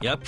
Yep.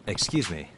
Excuse me.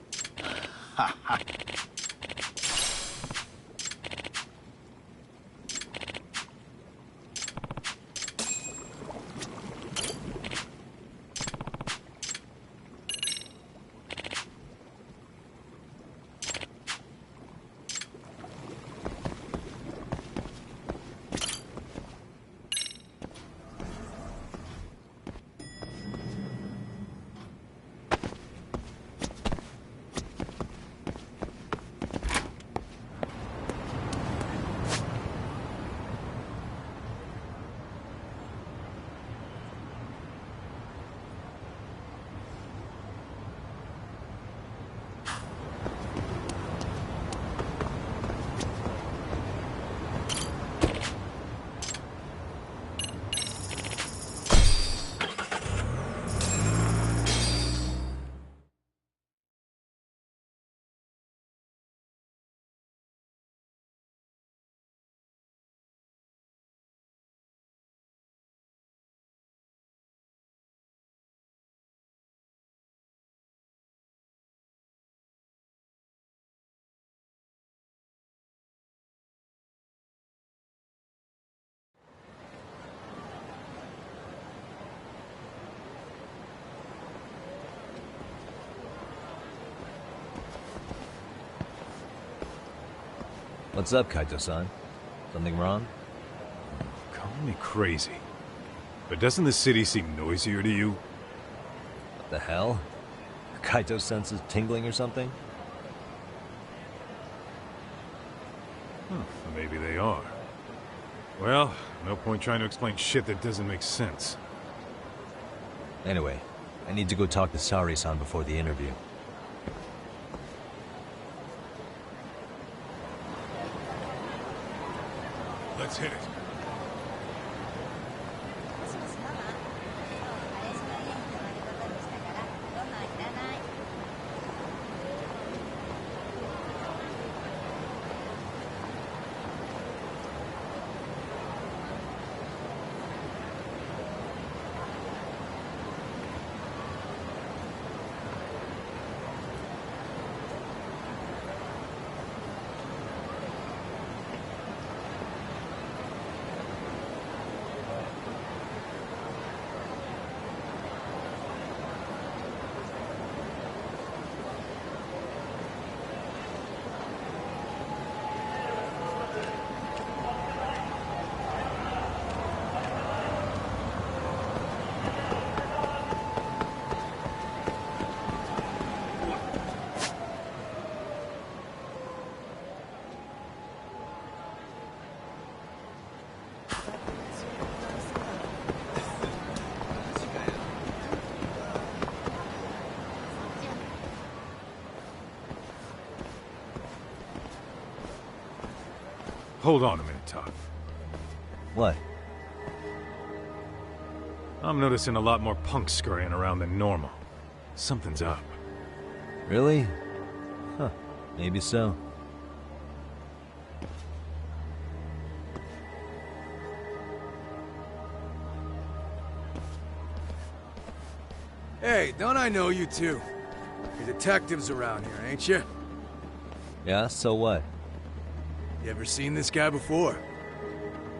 What's up, Kaito-san? Something wrong? Call me crazy, but doesn't the city seem noisier to you? What the hell? Kaito's senses tingling or something? Maybe they are. Well, no point trying to explain shit that doesn't make sense. Anyway, I need to go talk to Sari-san before the interview. Let's hit it. Hold on a minute, Todd. What? I'm noticing a lot more punks scurrying around than normal. Something's up. Really? Huh. Maybe so. Hey, don't I know you two? You're detectives around here, ain't you? Yeah, so what? You ever seen this guy before?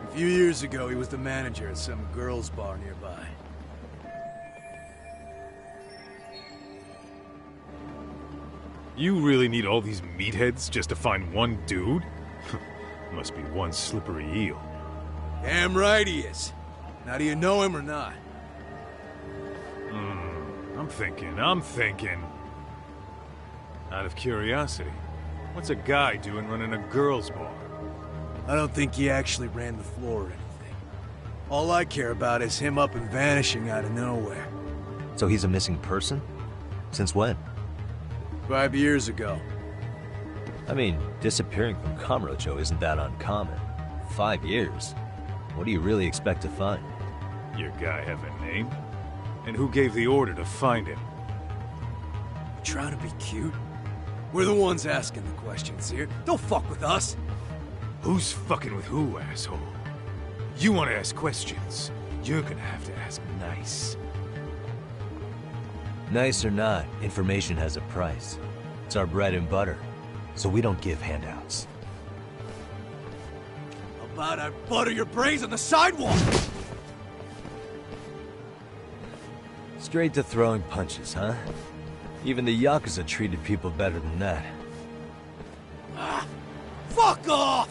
A few years ago, he was the manager at some girls' bar nearby. You really need all these meatheads just to find one dude? Must be one slippery eel. Damn right he is. Now, do you know him or not? I'm thinking. Out of curiosity, what's a guy doing running a girls' bar? I don't think he actually ran the floor or anything. All I care about is him up and vanishing out of nowhere. So he's a missing person? Since when? 5 years ago. I mean, disappearing from Kamurocho isn't that uncommon. 5 years? What do you really expect to find? Your guy have a name? And who gave the order to find him? You trying to be cute? We're the ones asking the questions here. Don't fuck with us. Who's fucking with who, asshole? You want to ask questions? You're gonna have to ask nice. Nice or not, information has a price. It's our bread and butter, so we don't give handouts. How about I butter your brains on the sidewalk? Straight to throwing punches, huh? Even the Yakuza treated people better than that. Fuck off!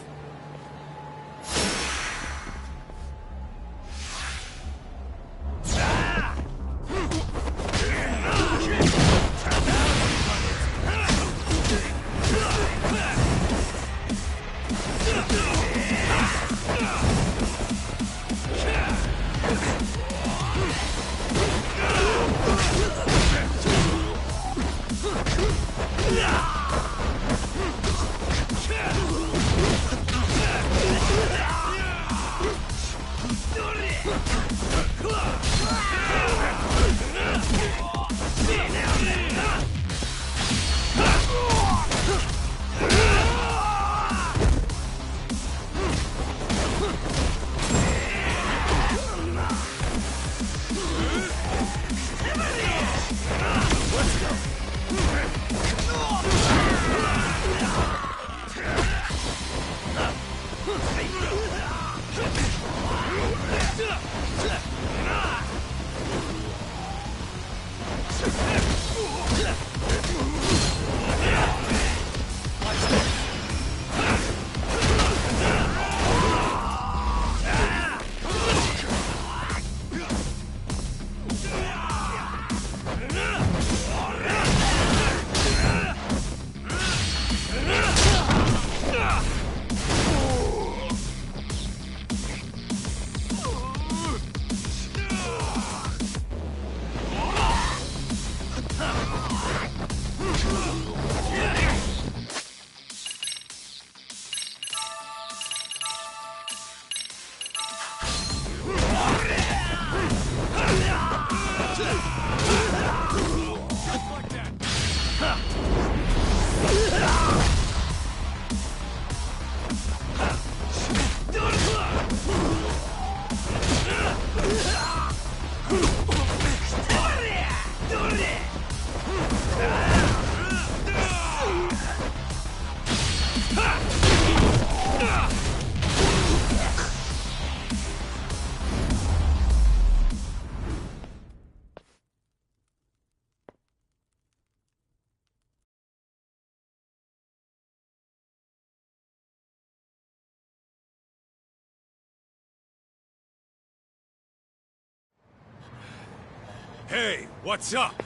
Hey, what's up?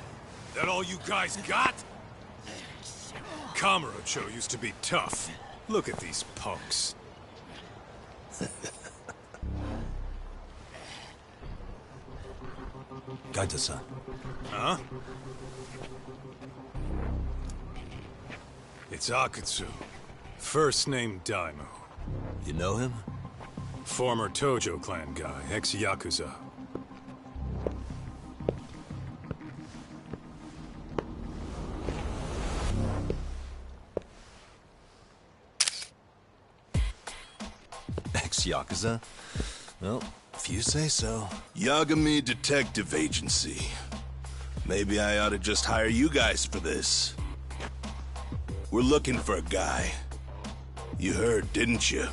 That all you guys got? Kamurocho used to be tough. Look at these punks. Kaito-san. Huh? It's Akutsu. First name Daimyo. You know him? Former Tojo clan guy, ex-Yakuza. Ex-Yakuza? Well, if you say so. Yagami Detective Agency. Maybe I ought to just hire you guys for this. We're looking for a guy. You heard, didn't you?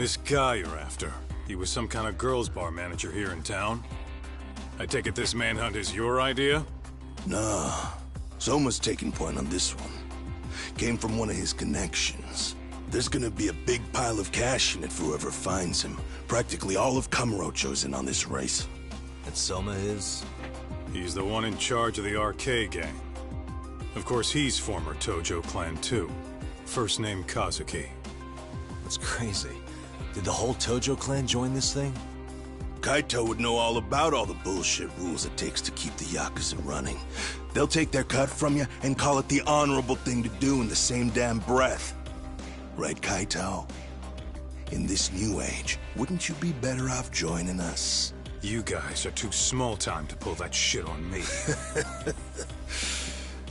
This guy you're after, he was some kind of girls' bar manager here in town? I take it this manhunt is your idea? Nah. Soma's taking point on this one. Came from one of his connections. There's gonna be a big pile of cash in it for whoever finds him. Practically all of Kamurocho's in on this race. And Soma is? He's the one in charge of the RK gang. Of course, he's former Tojo clan too. First name Kazuki. That's crazy. Did the whole Tojo clan join this thing? Kaito would know all about all the bullshit rules it takes to keep the Yakuza running. They'll take their cut from you and call it the honorable thing to do in the same damn breath. Right, Kaito? In this new age, wouldn't you be better off joining us? You guys are too small time to pull that shit on me.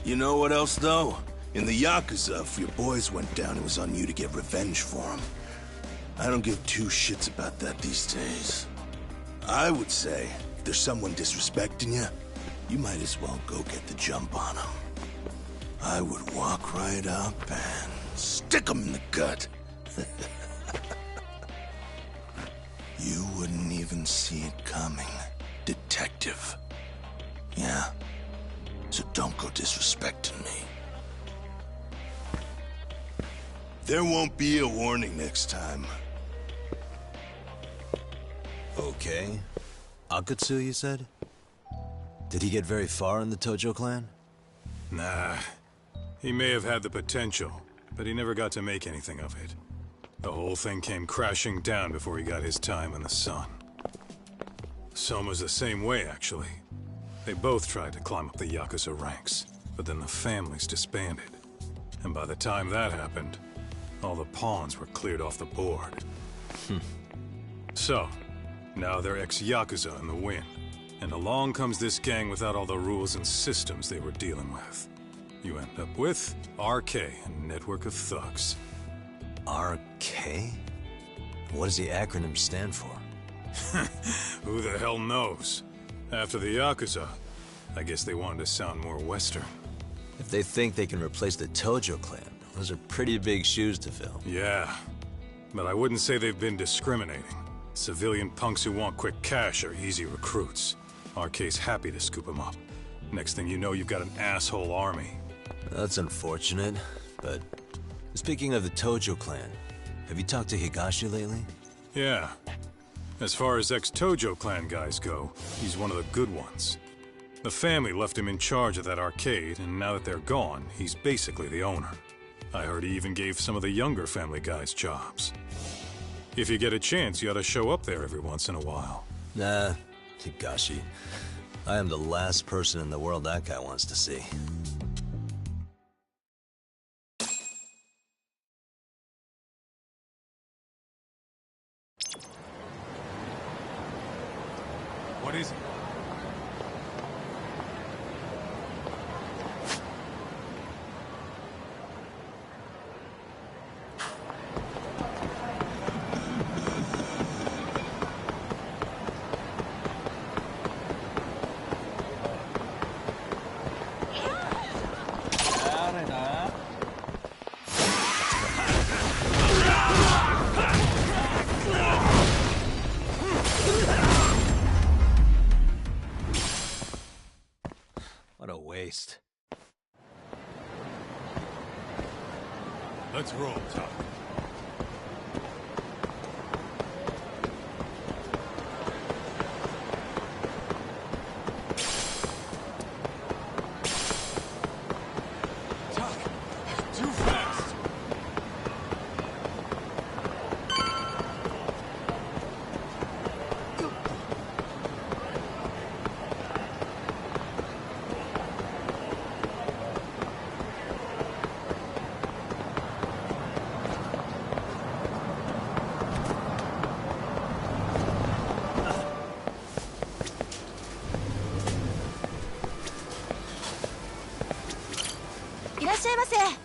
You know what else, though? In the Yakuza, if your boys went down, it was on you to get revenge for them. I don't give two shits about that these days. I would say, if there's someone disrespecting you, you might as well go get the jump on them. I would walk right up and stick them in the gut. You wouldn't even see it coming, detective. Yeah? So don't go disrespecting me. There won't be a warning next time. Okay. Akutsu, you said? Did he get very far in the Tojo clan? Nah. He may have had the potential, but he never got to make anything of it. The whole thing came crashing down before he got his time in the sun. Soma's the same way, actually. They both tried to climb up the Yakuza ranks, but then the families disbanded. And by the time that happened, all the pawns were cleared off the board. So, now they're ex-Yakuza in the win. And along comes this gang without all the rules and systems they were dealing with. You end up with RK, a network of thugs. RK? What does the acronym stand for? Who the hell knows? After the Yakuza, I guess they wanted to sound more Western. If they think they can replace the Tojo clan, those are pretty big shoes to fill. Yeah, but I wouldn't say they've been discriminating. Civilian punks who want quick cash are easy recruits. RK's happy to scoop them up. Next thing you know, you've got an asshole army. That's unfortunate, but speaking of the Tojo clan, have you talked to Higashi lately? Yeah. As far as ex-Tojo clan guys go, he's one of the good ones. The family left him in charge of that arcade, and now that they're gone, he's basically the owner. I heard he even gave some of the younger family guys jobs. If you get a chance, you ought to show up there every once in a while. Nah, Higashi. I am the last person in the world that guy wants to see. What is it? What a waste. Let's roll, Tom. Too fast. Irashaimase.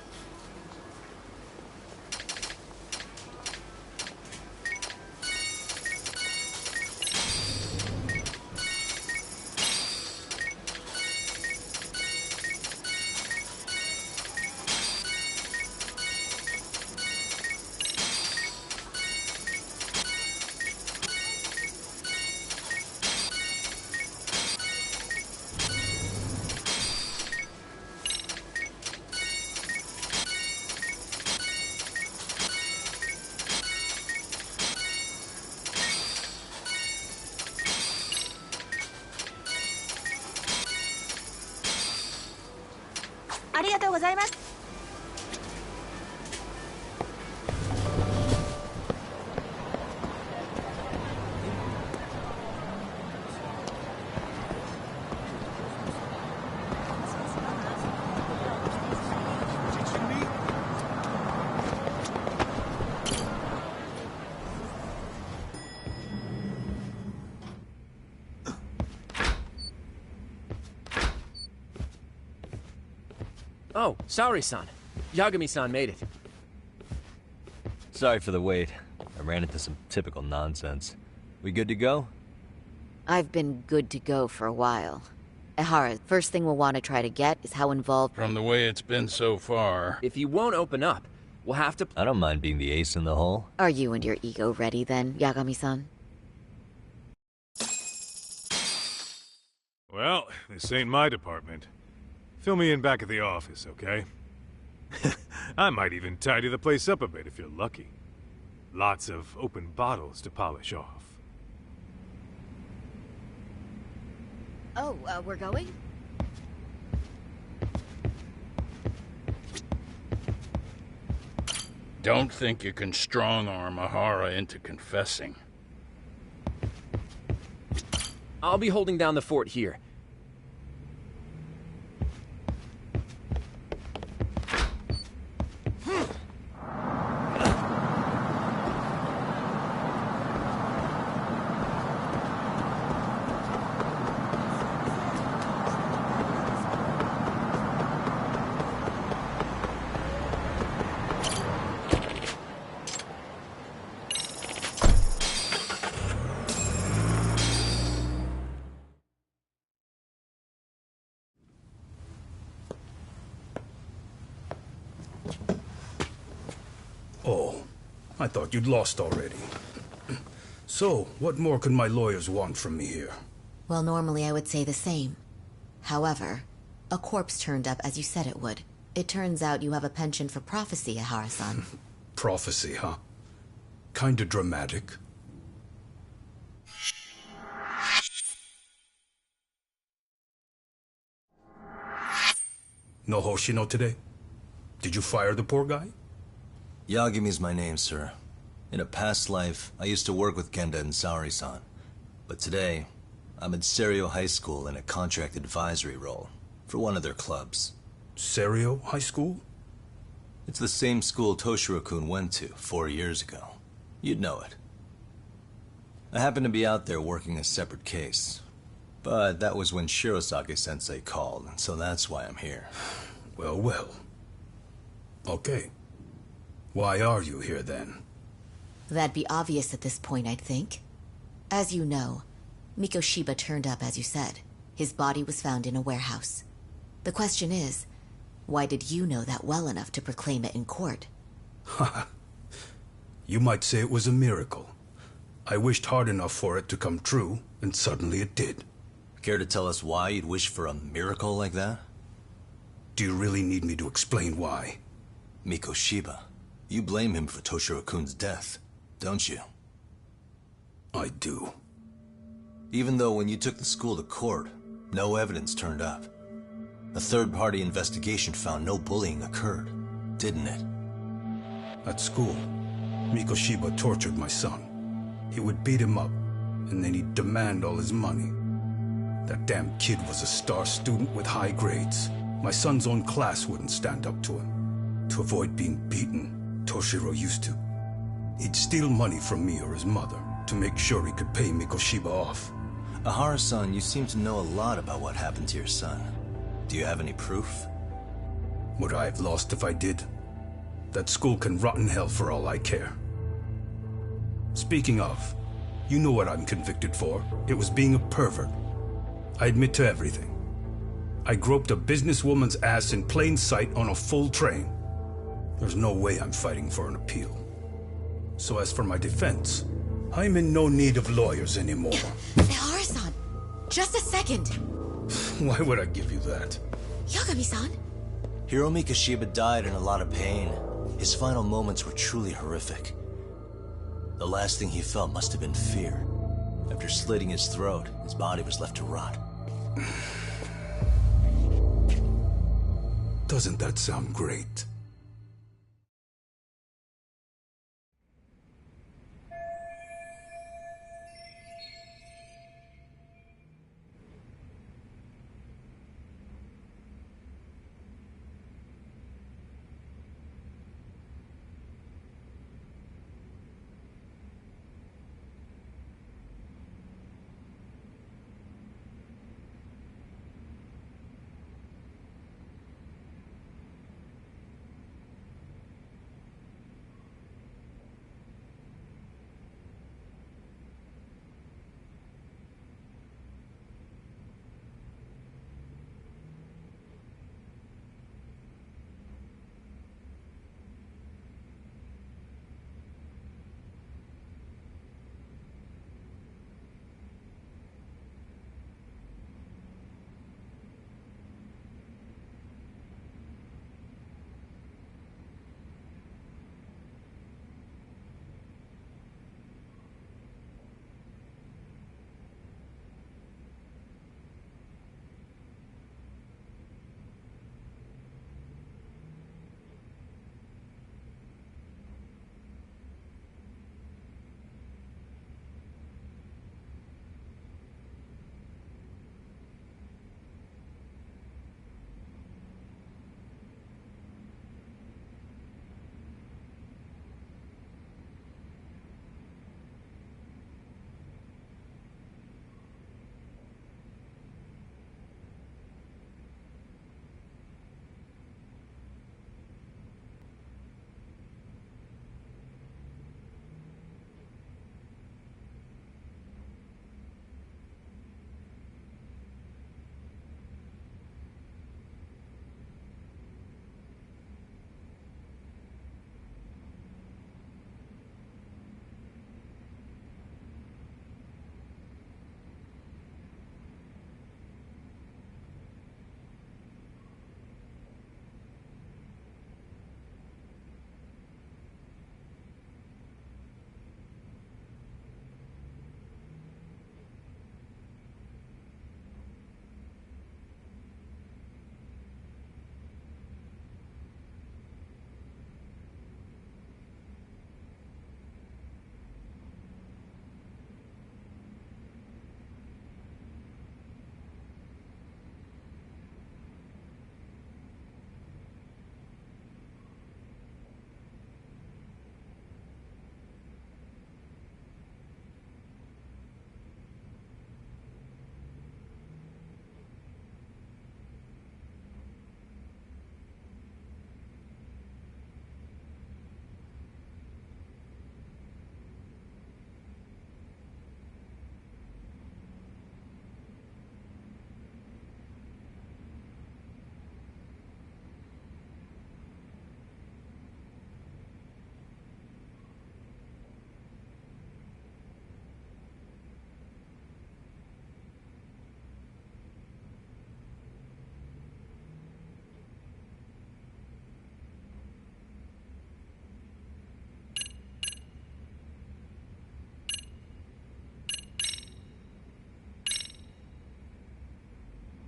ありがとうございます。Oh, sorry-san. Yagami-san made it. Sorry for the wait. I ran into some typical nonsense. We good to go? I've been good to go for a while. Ehara, first thing we'll want to try to get is how involved... From the way it's been so far. If you won't open up, we'll have to... I don't mind being the ace in the hole. Are you and your ego ready then, Yagami-san? Well, this ain't my department. Fill me in back at the office, okay? I might even tidy the place up a bit if you're lucky. Lots of open bottles to polish off. Oh, we're going? Don't think you can strong-arm Ehara into confessing. I'll be holding down the fort here. Oh, I thought you'd lost already. So, what more could my lawyers want from me here? Well, normally I would say the same. However, a corpse turned up as you said it would. It turns out you have a penchant for prophecy, Ehara-san. Prophecy, huh? Kinda dramatic. No Hoshino today? Did you fire the poor guy? Yagami's my name, sir. In a past life, I used to work with Genda and Saori-san. But today, I'm at Serio High School in a contract advisory role for one of their clubs. Serio High School? It's the same school Toshiro-kun went to 4 years ago. You'd know it. I happened to be out there working a separate case. But that was when Shirosake-sensei called, and so that's why I'm here. Well, well. Okay. Why are you here, then? That'd be obvious at this point, I'd think. As you know, Mikoshiba turned up as you said. His body was found in a warehouse. The question is, why did you know that well enough to proclaim it in court? Haha. You might say it was a miracle. I wished hard enough for it to come true, and suddenly it did. Care to tell us why you'd wish for a miracle like that? Do you really need me to explain why? Mikoshiba. You blame him for Toshiro-kun's death, don't you? I do. Even though when you took the school to court, no evidence turned up. A third-party investigation found no bullying occurred, didn't it? At school, Mikoshiba tortured my son. He would beat him up, and then he'd demand all his money. That damn kid was a star student with high grades. My son's own class wouldn't stand up to him. To avoid being beaten, Toshiro used to. He'd steal money from me or his mother to make sure he could pay Mikoshiba off. Ehara-san, you seem to know a lot about what happened to your son. Do you have any proof? Would I have lost if I did? That school can rot in hell for all I care. Speaking of, you know what I'm convicted for. It was being a pervert. I admit to everything. I groped a businesswoman's ass in plain sight on a full train. There's no way I'm fighting for an appeal. So as for my defense, I'm in no need of lawyers anymore. Ehara-san, just a second. Why would I give you that? Yagami-san? Hiro Mikoshiba died in a lot of pain. His final moments were truly horrific. The last thing he felt must have been fear. After slitting his throat, his body was left to rot. Doesn't that sound great?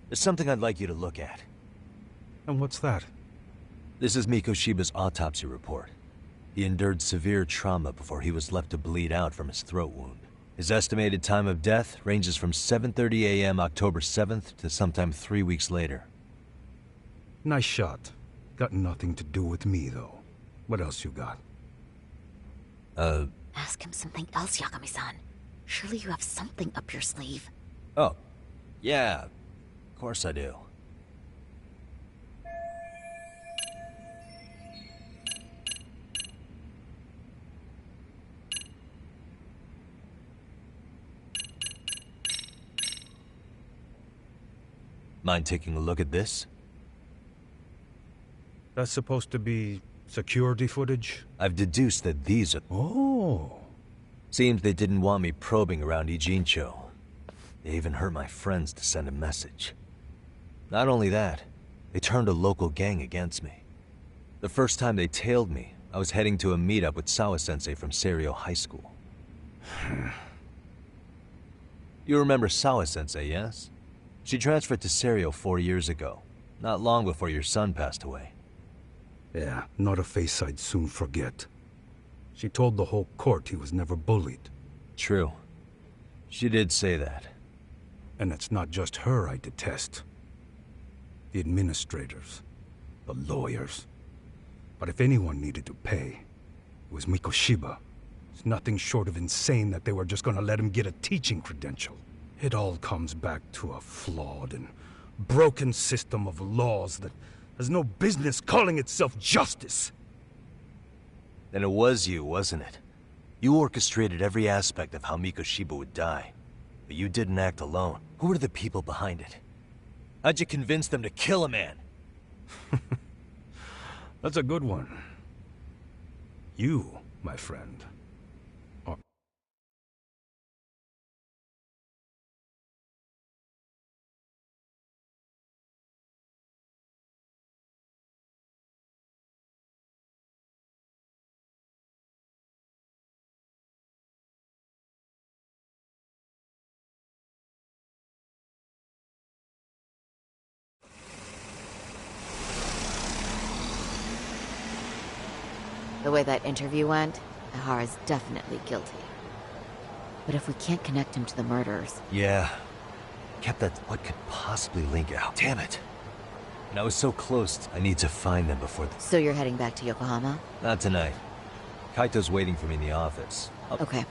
There's something I'd like you to look at. And what's that? This is Mikoshiba's autopsy report. He endured severe trauma before he was left to bleed out from his throat wound. His estimated time of death ranges from 7:30 a.m. October 7th to sometime 3 weeks later. Nice shot. Got nothing to do with me, though. What else you got? Ask him something else, Yagami-san. Surely you have something up your sleeve. Oh, yeah, of course I do. Mind taking a look at this? That's supposed to be security footage? I've deduced that these are... Oh. Seems they didn't want me probing around Ijincho. They even hurt my friends to send a message. Not only that, they turned a local gang against me. The first time they tailed me, I was heading to a meetup with Sawa-sensei from Seiryo High School. You remember Sawa-sensei, yes? She transferred to Seiryo 4 years ago. Not long before your son passed away. Yeah, not a face I'd soon forget. She told the whole court he was never bullied. True. She did say that. And it's not just her I detest. The administrators, the lawyers. But if anyone needed to pay, it was Mikoshiba. It's nothing short of insane that they were just gonna let him get a teaching credential. It all comes back to a flawed and broken system of laws that has no business calling itself justice. Then it was you, wasn't it? You orchestrated every aspect of how Mikoshiba would die. But you didn't act alone. Who were the people behind it? How'd you convince them to kill a man? That's a good one. You, my friend, are... The way that interview went, Ihara's definitely guilty. But if we can't connect him to the murderers... Yeah. Kept that... What could possibly link out? Damn it. And I was so close. I need to find them before the... So you're heading back to Yokohama? Not tonight. Kaito's waiting for me in the office. Okay.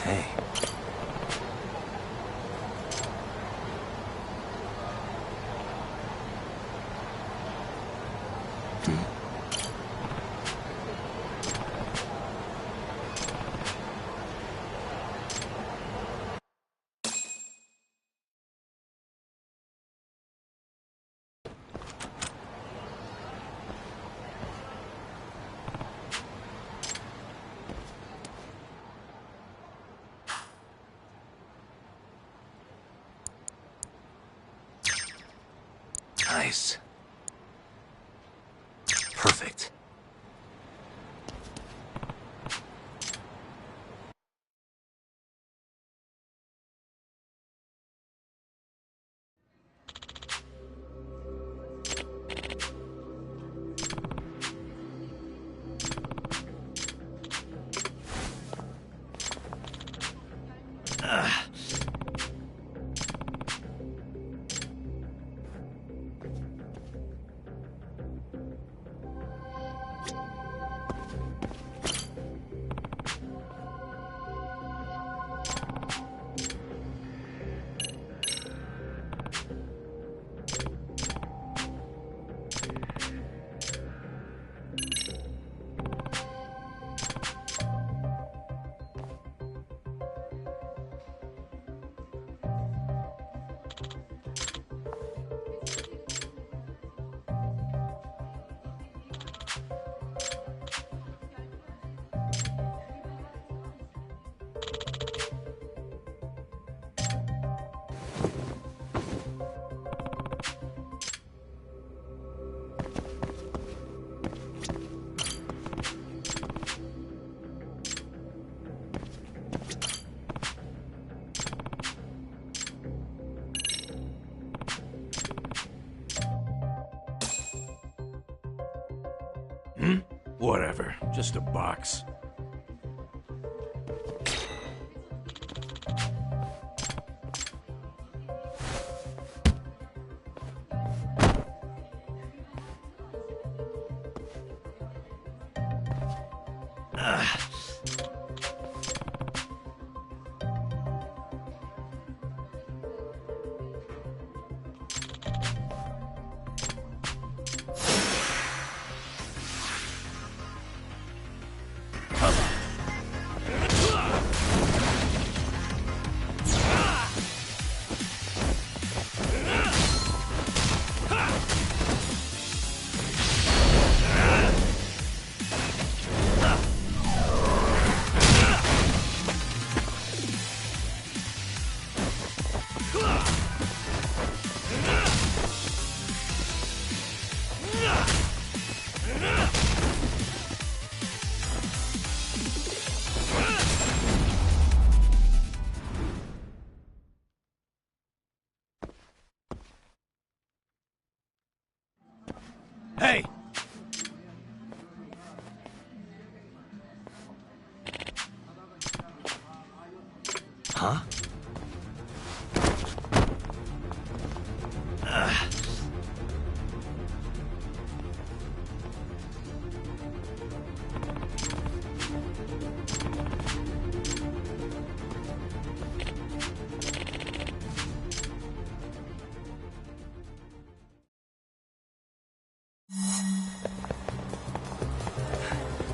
Hey. Nice. Perfect. Whatever, just a box. Hey! Huh?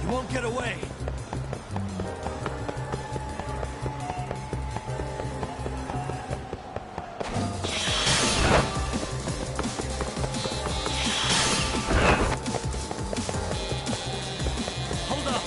You won't get away! Hold up!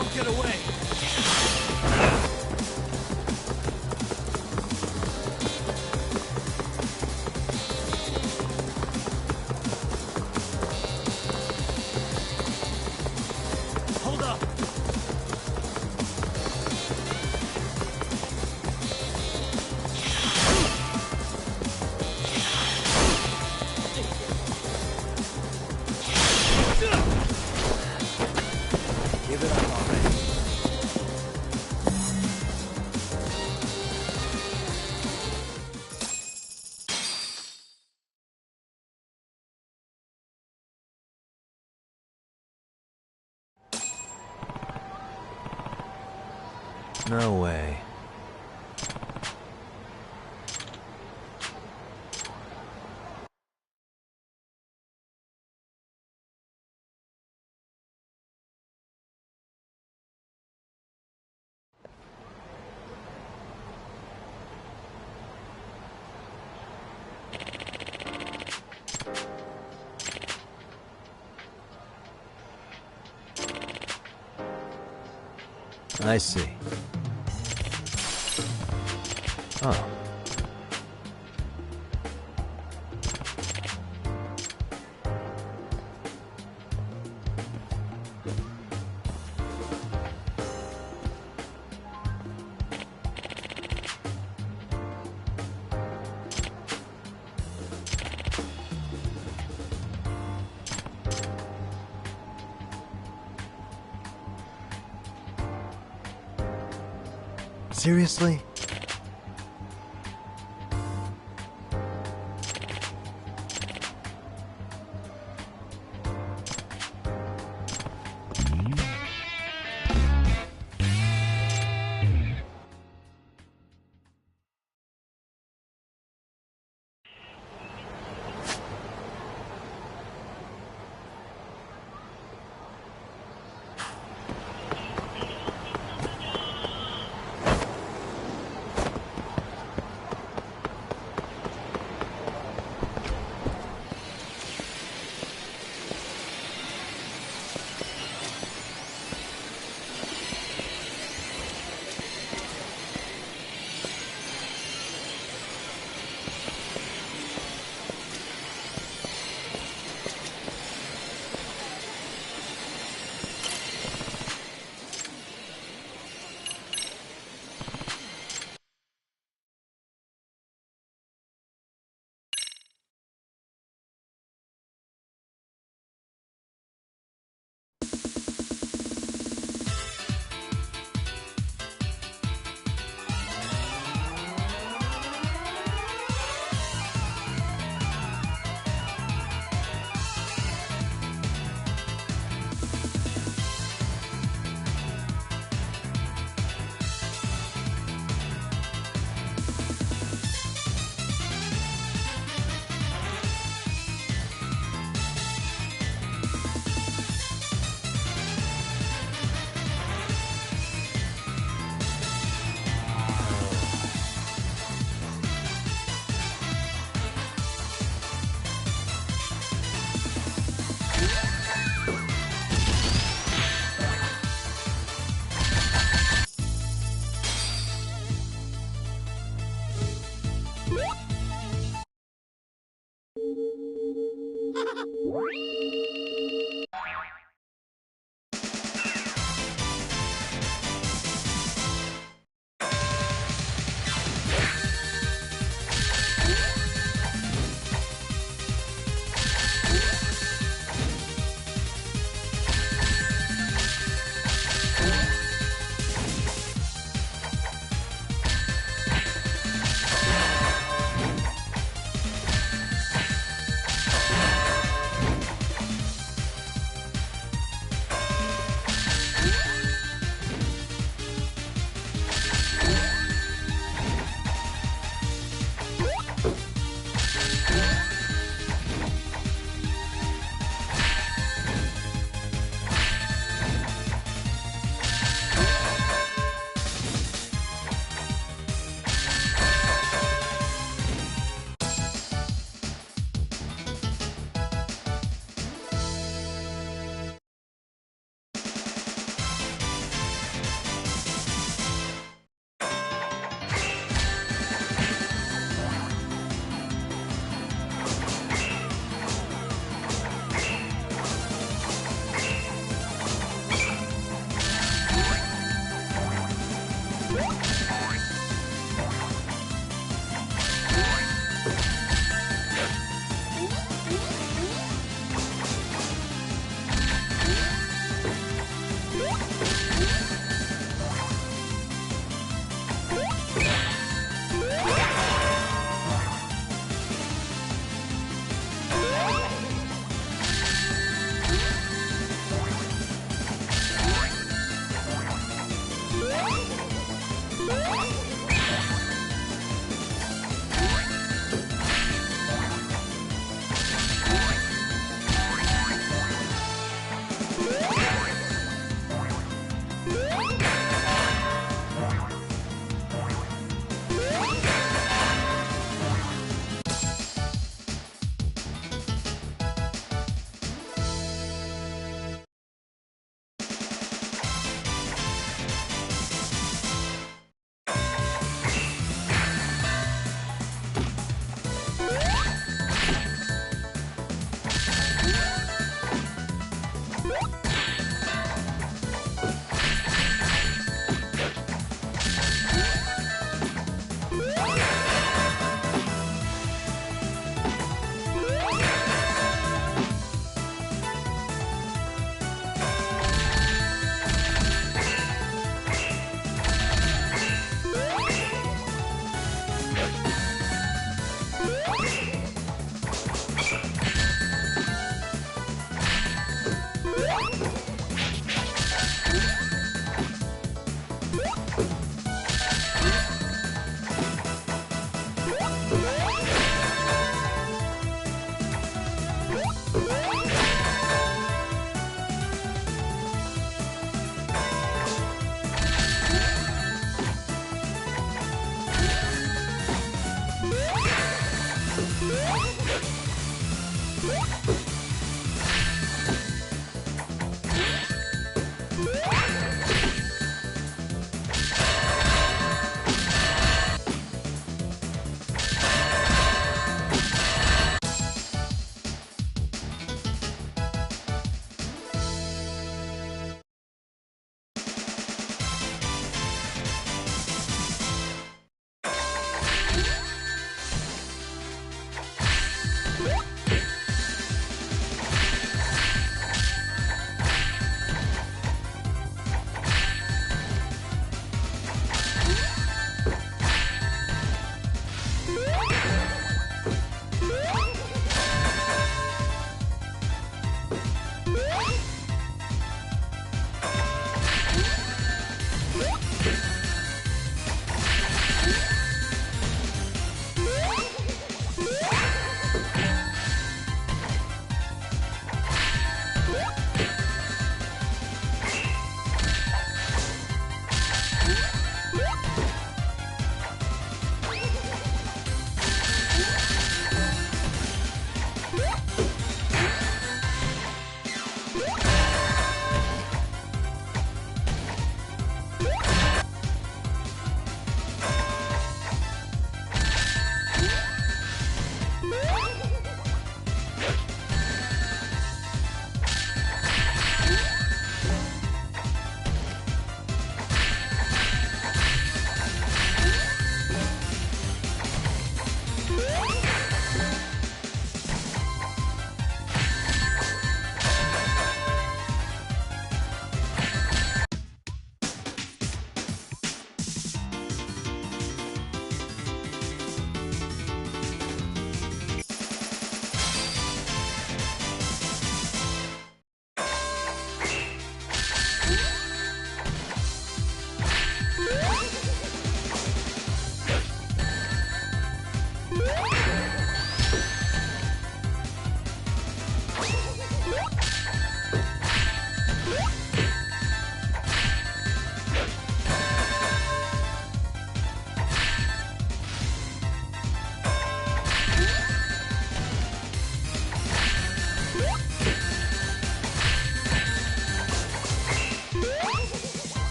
won't get away. Hold up. Give it up already. No way. I see. Oh. Seriously?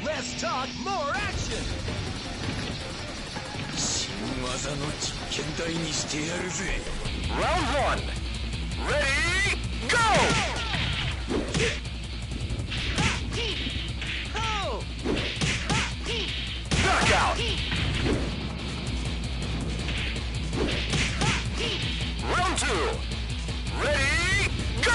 Less talk, more action! 新技の実験台にしてやるぜ。Round 1! Ready, go! Knockout! Round 2! Ready, go!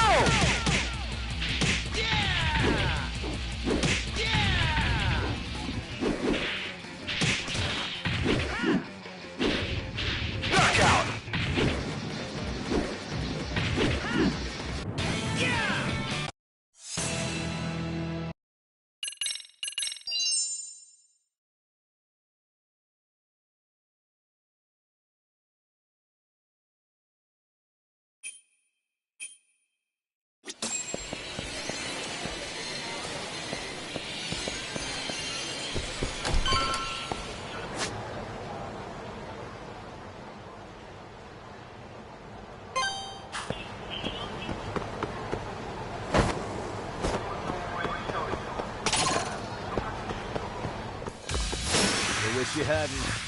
Wish you hadn't.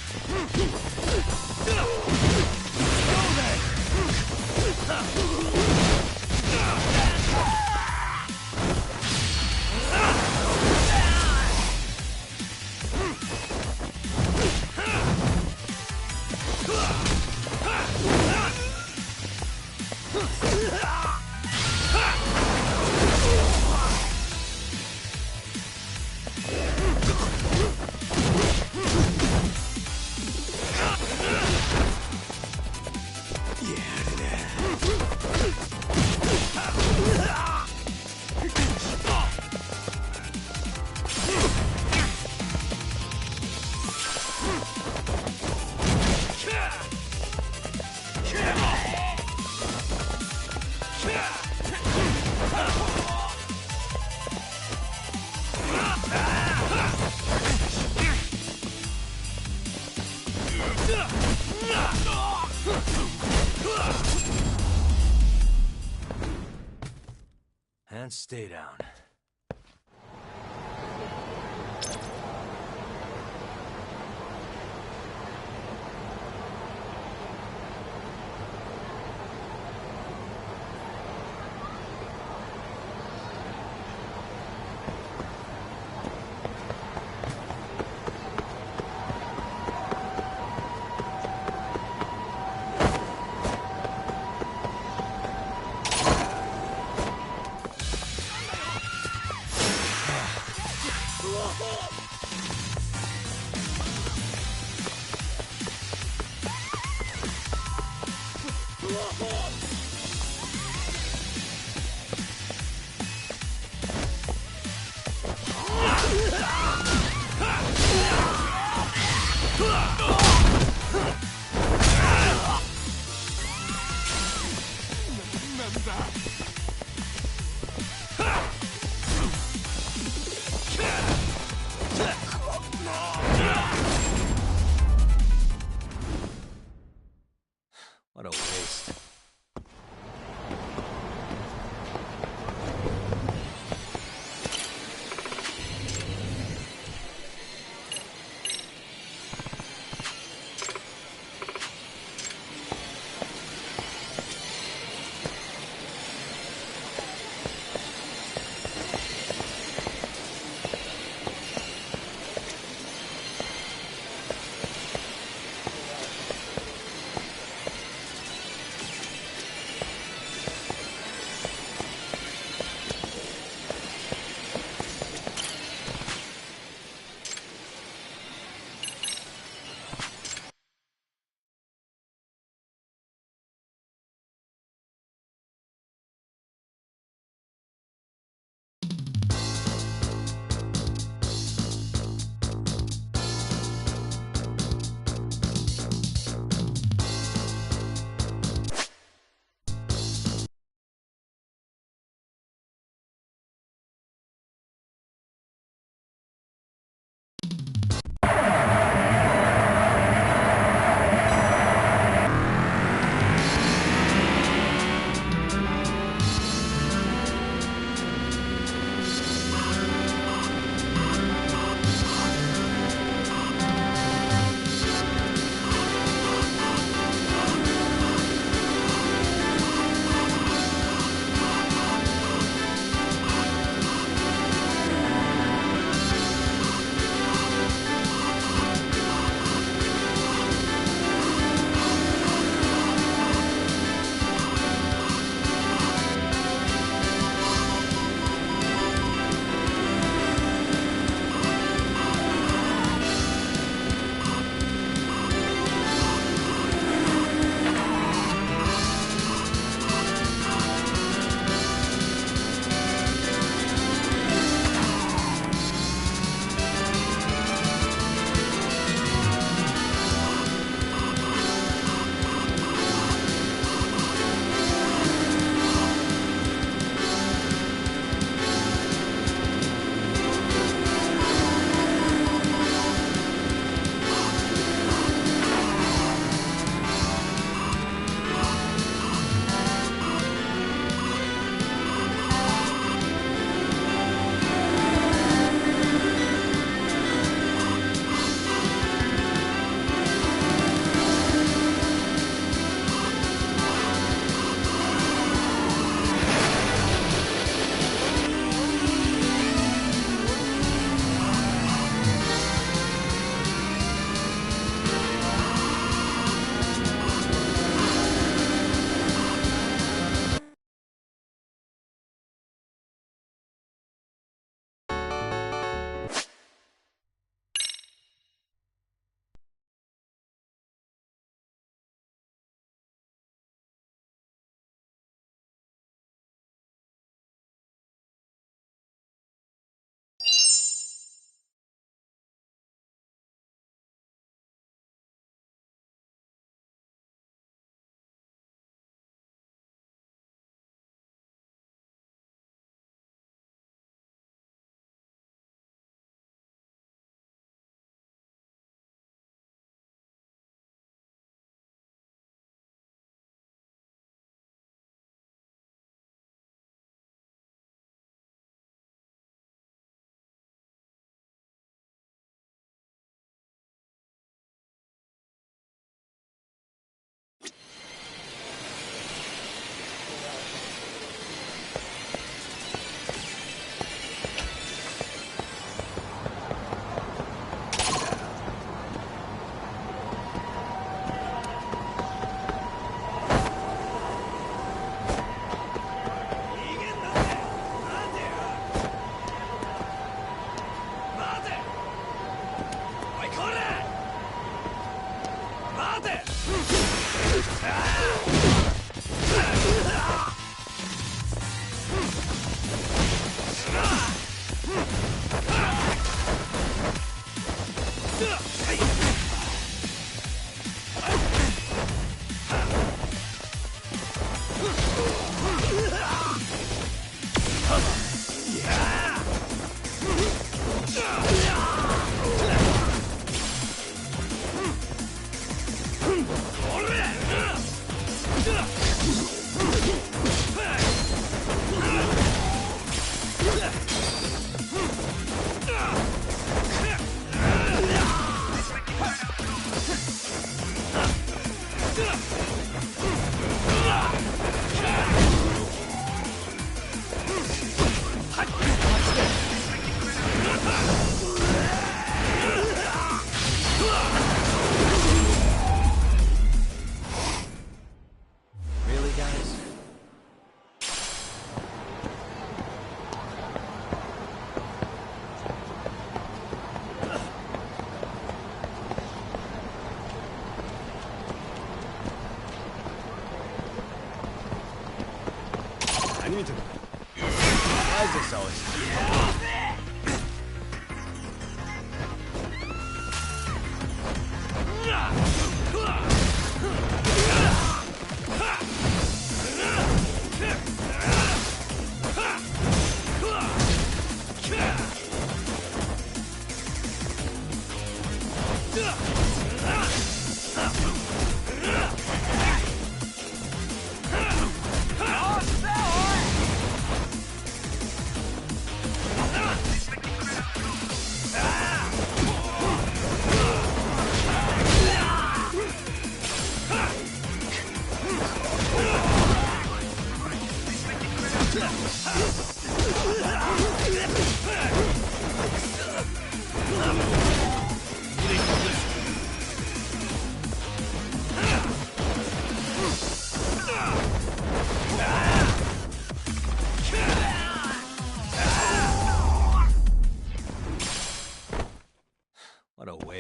And stay down.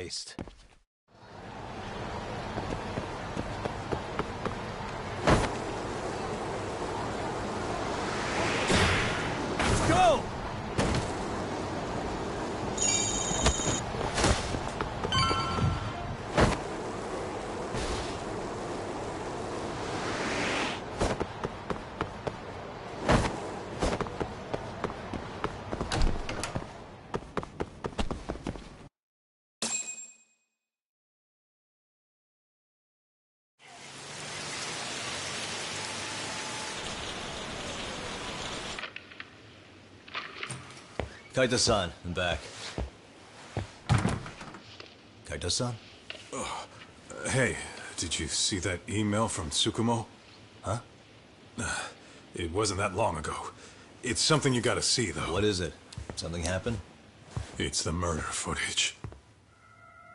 haste. Let's go! Kaito-san, I'm back. Kaito-san? Hey, did you see that email from Tsukumo? Huh? It wasn't that long ago. It's something you gotta see, though. What is it? Something happened? It's the murder footage.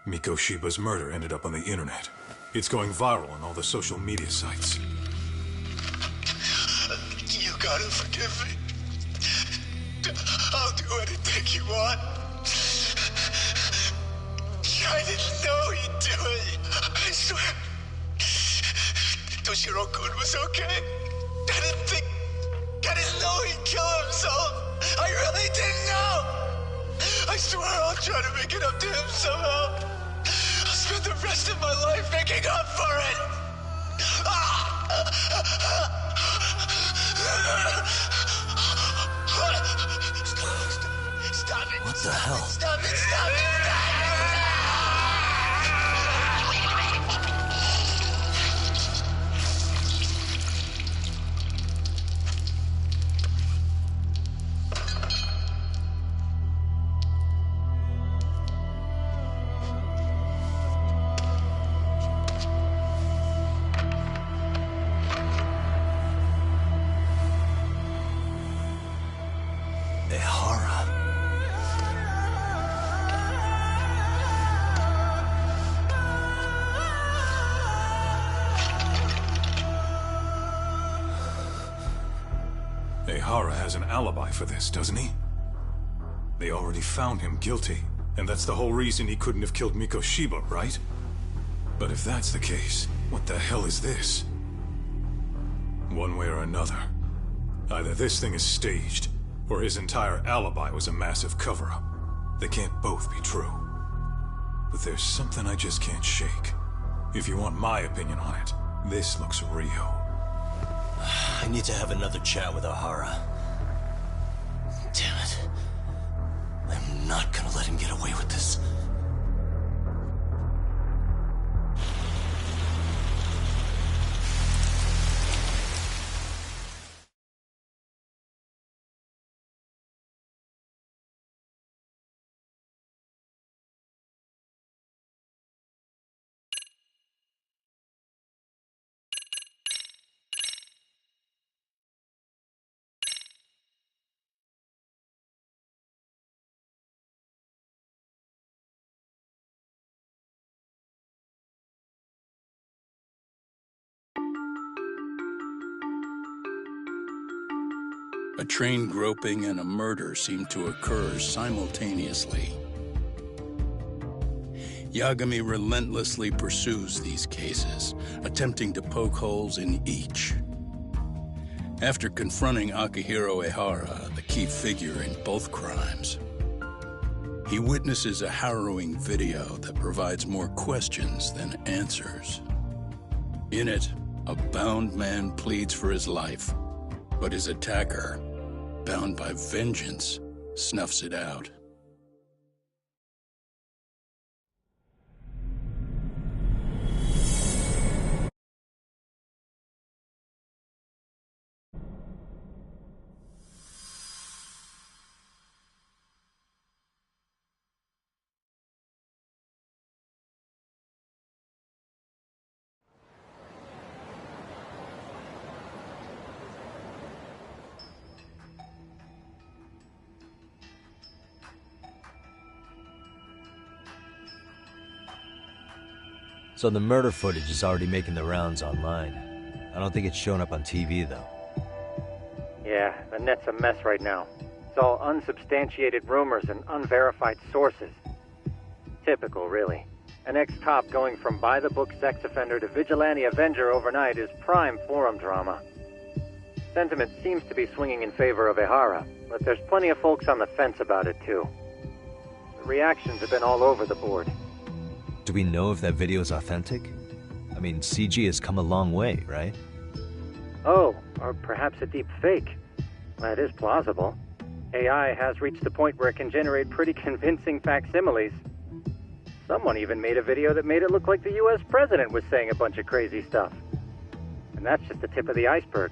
Mikoshiba's murder ended up on the internet. It's going viral on all the social media sites. You gotta forgive me. I'll do anything you want. I didn't know he'd do it. I swear. Toshiro-kun was okay. I didn't know he'd kill himself. I really didn't know. I swear I'll try to make it up to him somehow. I'll spend the rest of my life making up for it. Stop it! What the hell? Stop it! Stop it! Ehara has an alibi for this, doesn't he? They already found him guilty, and that's the whole reason he couldn't have killed Mikoshiba, right? But if that's the case, what the hell is this? One way or another, either this thing is staged, or his entire alibi was a massive cover-up. They can't both be true. But there's something I just can't shake. If you want my opinion on it, this looks real. I need to have another chat with Ehara. Damn it. I'm not gonna let him get away with this. A train groping and a murder seem to occur simultaneously. Yagami relentlessly pursues these cases, attempting to poke holes in each. After confronting Akihiro Ehara, the key figure in both crimes, he witnesses a harrowing video that provides more questions than answers. In it, a bound man pleads for his life, but his attacker, bound by vengeance, snuffs it out. So the murder footage is already making the rounds online. I don't think it's showing up on TV, though. Yeah, the net's a mess right now. It's all unsubstantiated rumors and unverified sources. Typical, really. An ex-cop going from by-the-book sex offender to vigilante avenger overnight is prime forum drama. Sentiment seems to be swinging in favor of Ehara, but there's plenty of folks on the fence about it, too. The reactions have been all over the board. Do we know if that video is authentic? I mean, CG has come a long way, right? Oh, or perhaps a deep fake. That is plausible. AI has reached the point where it can generate pretty convincing facsimiles. Someone even made a video that made it look like the US president was saying a bunch of crazy stuff. And that's just the tip of the iceberg.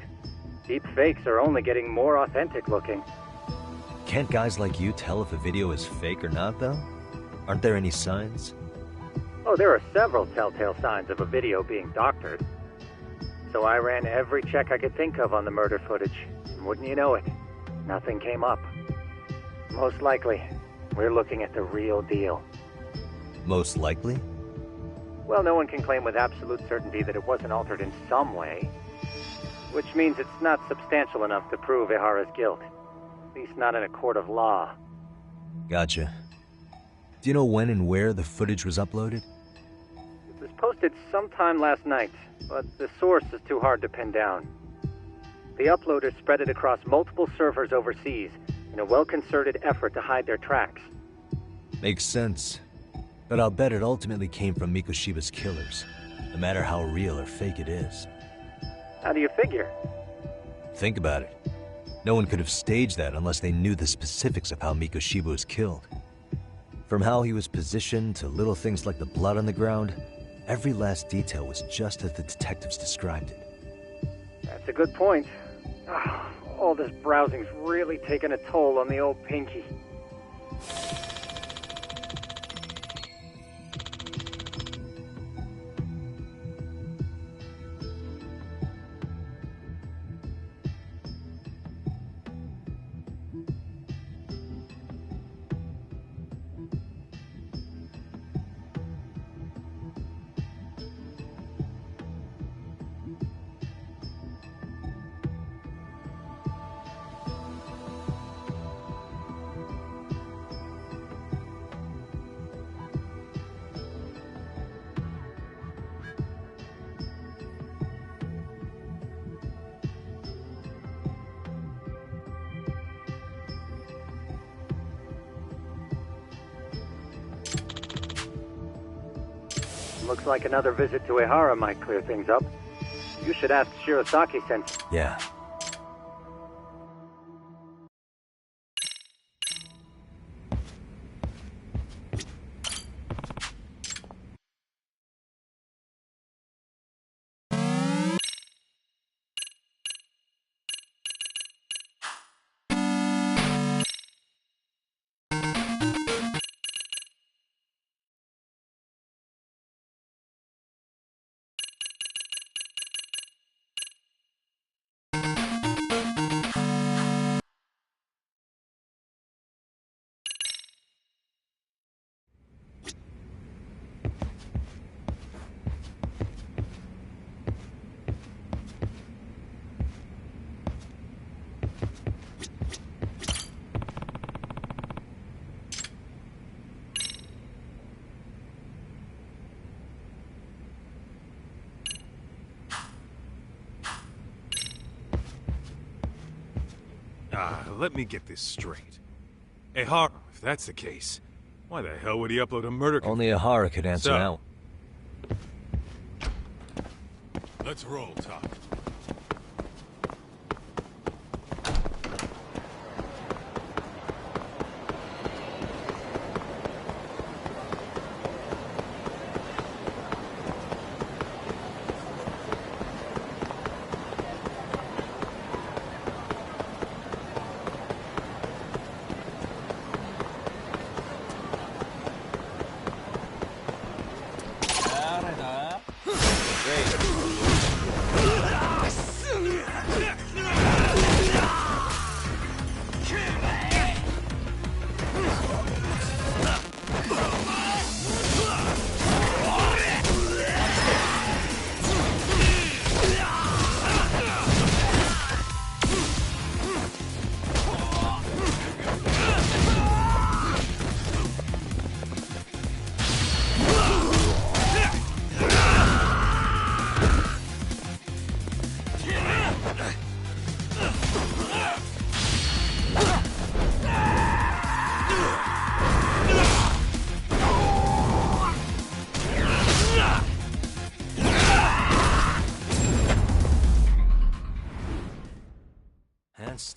Deep fakes are only getting more authentic looking. Can't guys like you tell if a video is fake or not, though? Aren't there any signs? Oh, there are several telltale signs of a video being doctored. So I ran every check I could think of on the murder footage. And wouldn't you know it, nothing came up. Most likely, we're looking at the real deal. Most likely? Well, no one can claim with absolute certainty that it wasn't altered in some way. Which means it's not substantial enough to prove Ehara's guilt. At least not in a court of law. Gotcha. Do you know when and where the footage was uploaded? It was posted sometime last night, but the source is too hard to pin down. The uploaders spread it across multiple servers overseas in a well-concerted effort to hide their tracks. Makes sense. But I'll bet it ultimately came from Mikoshiba's killers, no matter how real or fake it is. How do you figure? Think about it. No one could have staged that unless they knew the specifics of how Mikoshiba was killed. From how he was positioned to little things like the blood on the ground, every last detail was just as the detectives described it. That's a good point. All this browsing's really taken a toll on the old pinky. Looks like another visit to Ehara might clear things up. You should ask Shirosaki-sensei. Yeah. Let me get this straight. Ehara, if that's the case, why the hell would he upload a murder? Only Ehara could answer now. Let's roll, Top.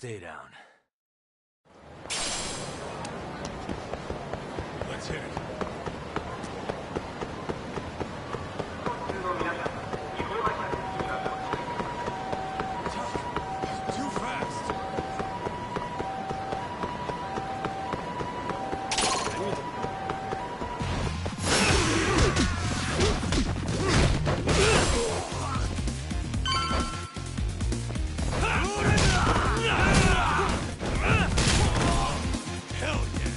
stay down. Let's hit it. Too fast. Hell yeah.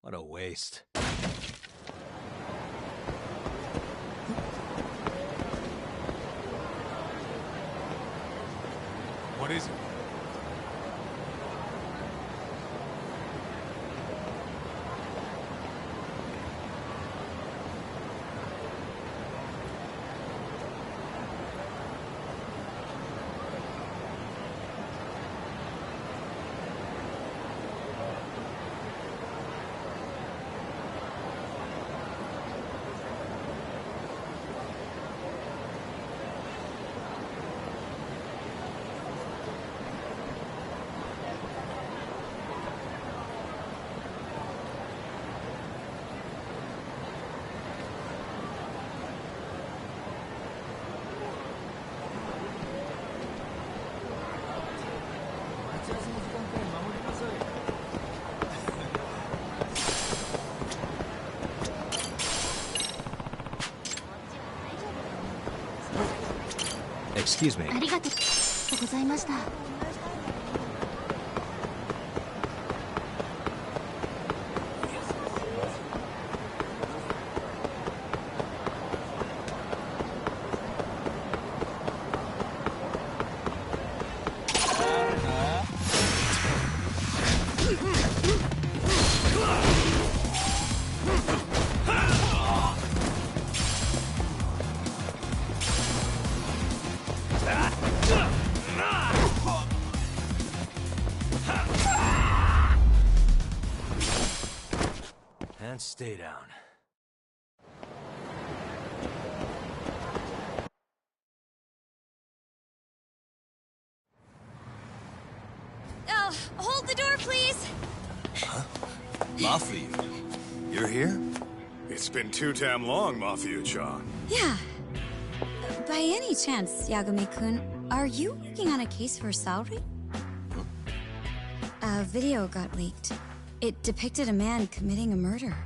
What a waste. What is it? Excuse me. ありがとうございました。And stay down. Oh, hold the door, please. Mafia, you're here? It's been too damn long, Mafia-chan. Yeah. By any chance, Yagami-kun, are you working on a case for Saori? A video got leaked. It depicted a man committing a murder.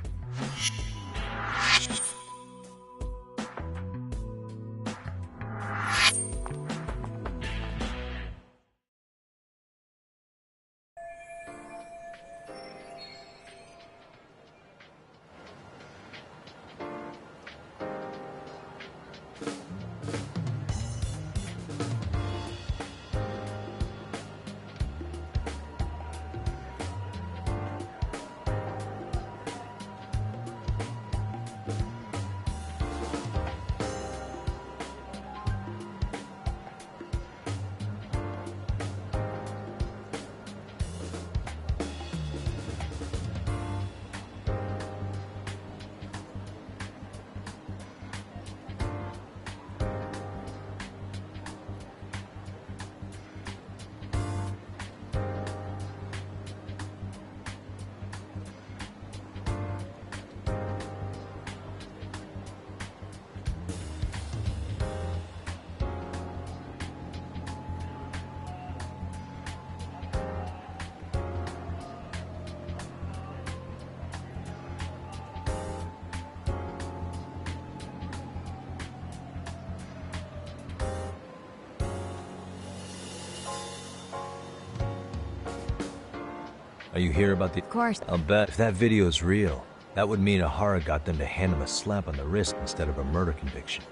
Are you here about the— Of course. I'll bet if that video is real, that would mean Ahara got them to hand him a slap on the wrist instead of a murder conviction.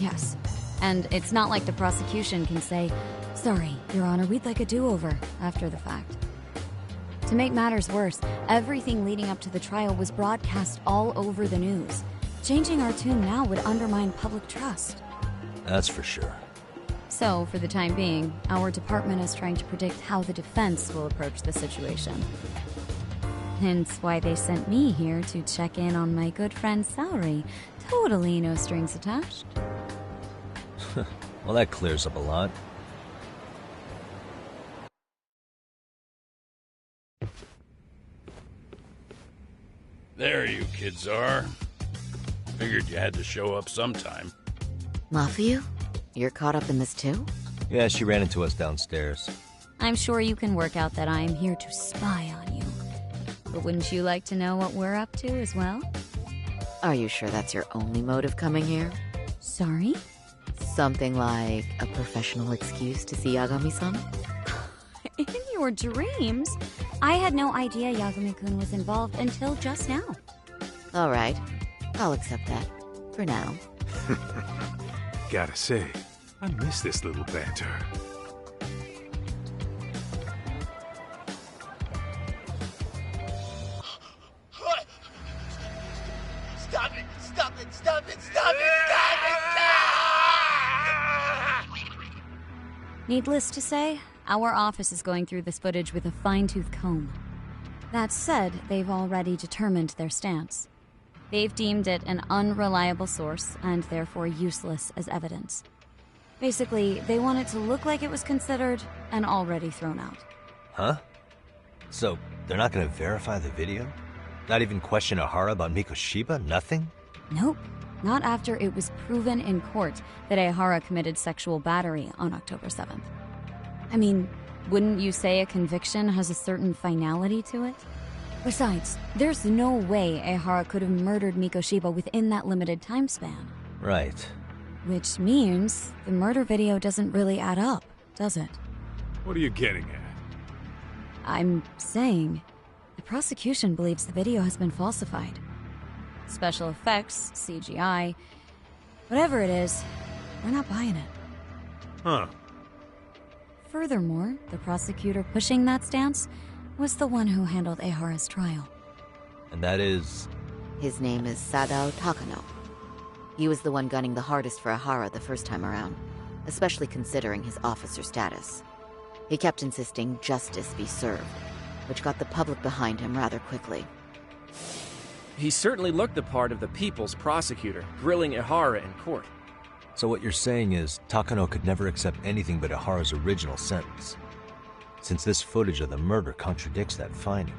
Yes. And it's not like the prosecution can say, "Sorry, Your Honor, we'd like a do-over," after the fact. To make matters worse, everything leading up to the trial was broadcast all over the news. Changing our tune now would undermine public trust. That's for sure. So, for the time being, our department is trying to predict how the defense will approach the situation. Hence why they sent me here to check in on my good friend Saori. Totally no strings attached. Well, that clears up a lot. There you kids are. Figured you had to show up sometime. Mafiu? You're caught up in this too? Yeah, she ran into us downstairs. I'm sure you can work out that I'm here to spy on you. But wouldn't you like to know what we're up to as well? Are you sure that's your only motive coming here? Sorry? Something like a professional excuse to see Yagami-san? In your dreams? I had no idea Yagami-kun was involved until just now. All right. I'll accept that. For now. Gotta say, I miss this little banter. Stop it! Stop it! Stop it! Stop it! Needless to say, our office is going through this footage with a fine-tooth comb. That said, they've already determined their stance. They've deemed it an unreliable source and therefore useless as evidence. Basically, they want it to look like it was considered and already thrown out. Huh? So, they're not gonna verify the video? Not even question Ehara about Mikoshiba? Nothing? Nope. Not after it was proven in court that Ehara committed sexual battery on October 7th. I mean, wouldn't you say a conviction has a certain finality to it? Besides, there's no way Ehara could have murdered Mikoshiba within that limited time span. Right. Which means the murder video doesn't really add up, does it? What are you getting at? I'm saying the prosecution believes the video has been falsified. Special effects, CGI, whatever it is, we're not buying it. Huh. Furthermore, the prosecutor pushing that stance was the one who handled Ehara's trial. And that is? His name is Sadao Takano. He was the one gunning the hardest for Ehara the first time around, especially considering his officer status. He kept insisting justice be served, which got the public behind him rather quickly. He certainly looked the part of the people's prosecutor, grilling Ehara in court. So what you're saying is, Takano could never accept anything but Ehara's original sentence. Since this footage of the murder contradicts that finding,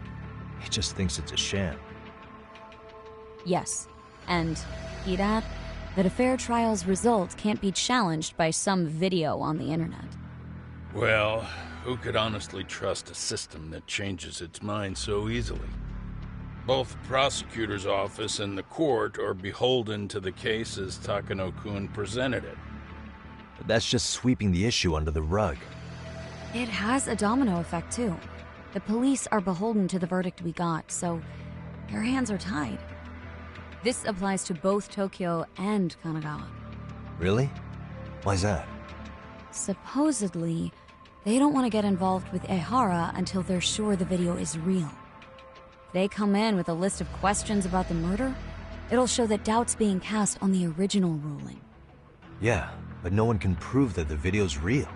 he just thinks it's a sham. Yes, and he'd add that a fair trial's result can't be challenged by some video on the internet. Well, who could honestly trust a system that changes its mind so easily? Both the prosecutor's office and the court are beholden to the case as Takano-kun presented it. But that's just sweeping the issue under the rug. It has a domino effect, too. The police are beholden to the verdict we got, so your hands are tied. This applies to both Tokyo and Kanagawa. Really? Why's that? Supposedly, they don't want to get involved with Ehara until they're sure the video is real. If they come in with a list of questions about the murder, it'll show that doubt's being cast on the original ruling. Yeah, but no one can prove that the video's real.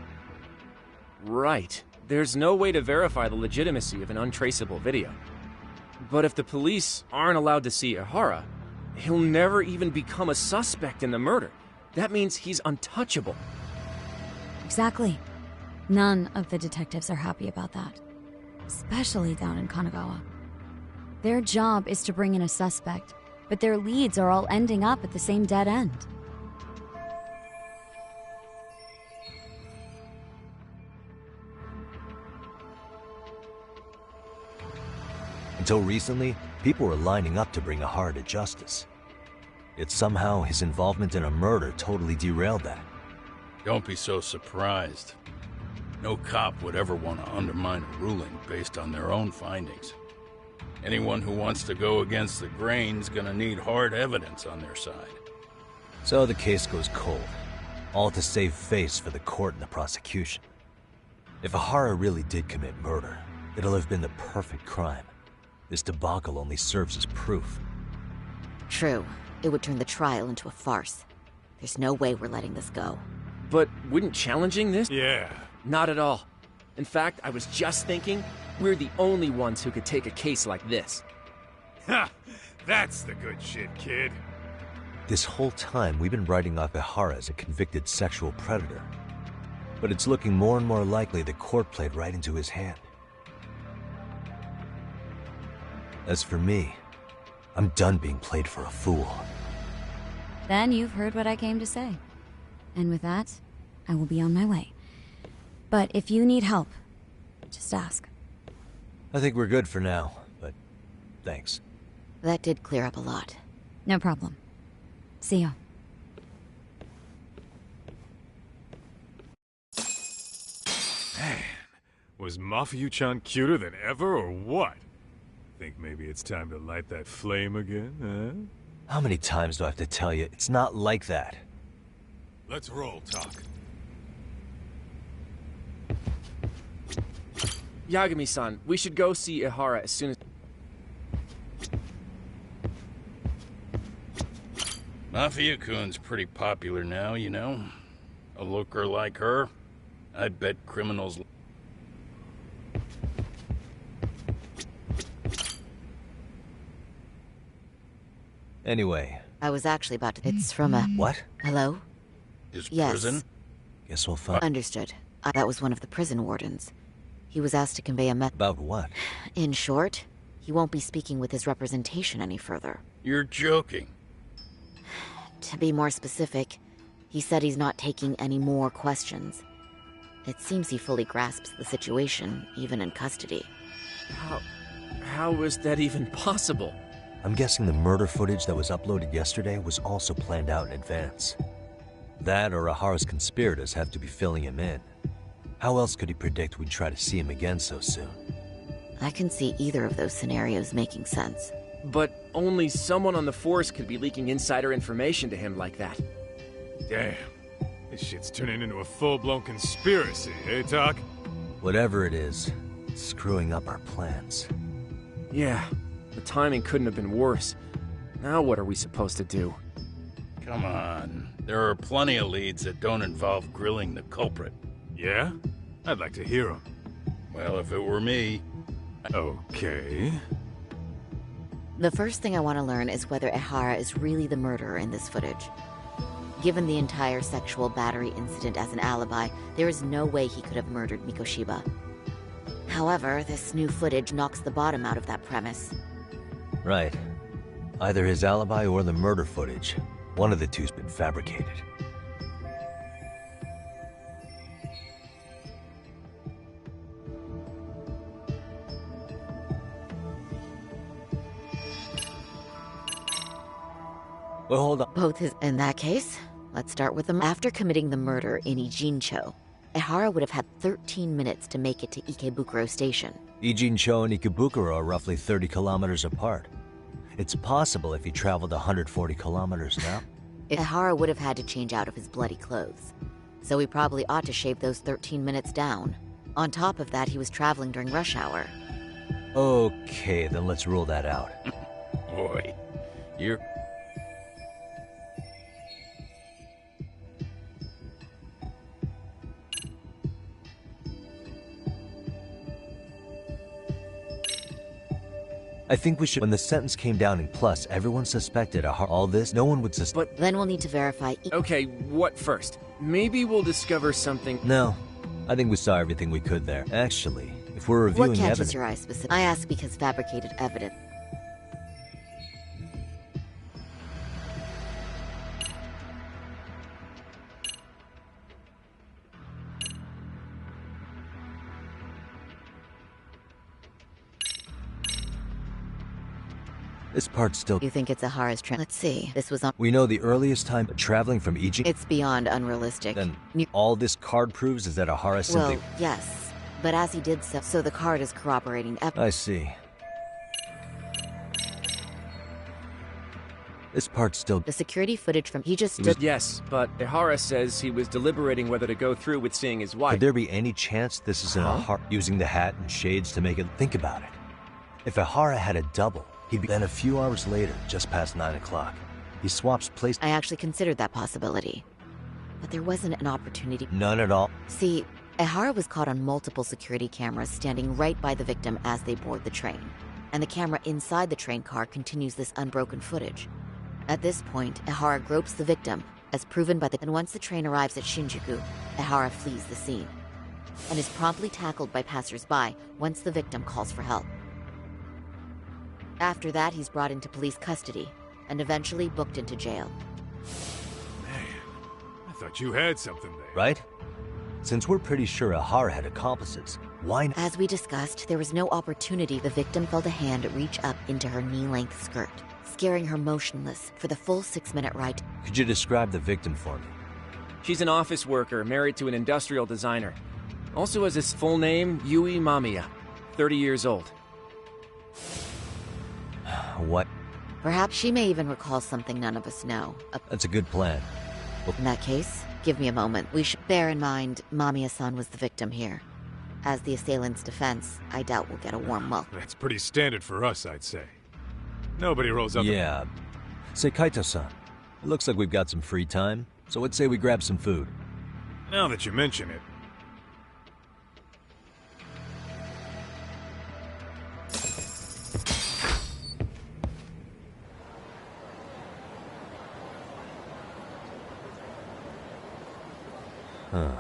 Right. There's no way to verify the legitimacy of an untraceable video. But if the police aren't allowed to see Ehara, he'll never even become a suspect in the murder. That means he's untouchable. Exactly. None of the detectives are happy about that. Especially down in Kanagawa. Their job is to bring in a suspect, but their leads are all ending up at the same dead end. Until recently, people were lining up to bring Ehara to justice. Yet somehow his involvement in a murder totally derailed that. Don't be so surprised. No cop would ever want to undermine a ruling based on their own findings. Anyone who wants to go against the grain's gonna need hard evidence on their side. So the case goes cold, all to save face for the court and the prosecution. If Ehara really did commit murder, it'll have been the perfect crime. This debacle only serves as proof. True. It would turn the trial into a farce. There's no way we're letting this go. But wouldn't challenging this? Yeah. Not at all. In fact, I was just thinking, we're the only ones who could take a case like this. Ha! That's the good shit, kid. This whole time, we've been writing off Ihara as a convicted sexual predator. But it's looking more and more likely the court played right into his hand. As for me, I'm done being played for a fool. Then you've heard what I came to say. And with that, I will be on my way. But if you need help, just ask. I think we're good for now, but thanks. That did clear up a lot. No problem. See ya. Man, was Mafuyu-chan cuter than ever, or what? Think maybe it's time to light that flame again, huh? How many times do I have to tell you, it's not like that? Let's roll, Talk. Yagami-san, we should go see Ihara as soon as... Mafia-kun's pretty popular now, you know. A looker like her, I bet criminals... Anyway. I was actually about to... It's from a... What? Hello? His yes. prison? Guess we'll find... Understood. That was one of the prison wardens. He was asked to convey a About what? In short, he won't be speaking with his representation any further. You're joking. To be more specific, he said he's not taking any more questions. It seems he fully grasps the situation, even in custody. How is that even possible? I'm guessing the murder footage that was uploaded yesterday was also planned out in advance. That or Ihara's conspirators have to be filling him in. How else could he predict we'd try to see him again so soon? I can see either of those scenarios making sense. But only someone on the force could be leaking insider information to him like that. Damn. This shit's turning into a full-blown conspiracy, eh, Talk? Whatever it is, it's screwing up our plans. Yeah, the timing couldn't have been worse. Now what are we supposed to do? Come on. There are plenty of leads that don't involve grilling the culprit. Yeah? I'd like to hear them. Well, if it were me... Okay. The first thing I want to learn is whether Ihara is really the murderer in this footage. Given the entire sexual battery incident as an alibi, there is no way he could have murdered Mikoshiba. However, this new footage knocks the bottom out of that premise. Right. Either his alibi or the murder footage. One of the two's been fabricated. Well, hold on. Both his... In that case, let's start with them. After committing the murder in Ijincho, Ihara would have had 13 minutes to make it to Ikebukuro Station. Ijincho and Ikebukuro are roughly 30 kilometers apart. It's possible if he traveled 140 kilometers now. Ihara would have had to change out of his bloody clothes, so he probably ought to shave those 13 minutes down. On top of that, he was traveling during rush hour. Okay, then let's rule that out. Boy, you're... I think we should... When the sentence came down in plus, everyone suspected all this. No one would suspect... But then we'll need to verify... Okay, what first? Maybe we'll discover something... No. I think we saw everything we could there. Actually, if we're reviewing What catches evidence... your eye specifically? I ask because fabricated evidence... This part's still... You think it's Ihara's trend? Let's see. This was on... We know the earliest time traveling from Ijin... It's beyond unrealistic. Then all this card proves is that Ihara simply... Well, yes. But as he did so the card is corroborating I see. This part's still... The security footage from... He just stood... Yes, but Ihara says he was deliberating whether to go through with seeing his wife. Could there be any chance this is an Ihara using the hat and shades to make it... Think about it. If Ihara had a double... Then a few hours later, just past 9 o'clock, he swaps places. I actually considered that possibility. But there wasn't an opportunity. None at all. See, Ihara was caught on multiple security cameras standing right by the victim as they board the train. And the camera inside the train car continues this unbroken footage. At this point, Ehara gropes the victim, as proven by the... And once the train arrives at Shinjuku, Ehara flees the scene, and is promptly tackled by passers-by once the victim calls for help. After that, he's brought into police custody, and eventually booked into jail. Man, I thought you had something there. Right? Since we're pretty sure Ehara had accomplices, why not? As we discussed, there was no opportunity. The victim felt a hand reach up into her knee-length skirt, scaring her motionless for the full 6-minute ride. Could you describe the victim for me? She's an office worker married to an industrial designer. Also has his full name, Yui Mamiya, 30 years old. What? Perhaps she may even recall something none of us know. That's a good plan. In that case, give me a moment. We should bear in mind Mamiya-san was the victim here. As the assailant's defense, I doubt we'll get a warm welcome. That's pretty standard for us, I'd say. Nobody rolls up... Yeah. Say, Kaito-san, it looks like we've got some free time, so let's say we grab some food. Now that you mention it. Huh.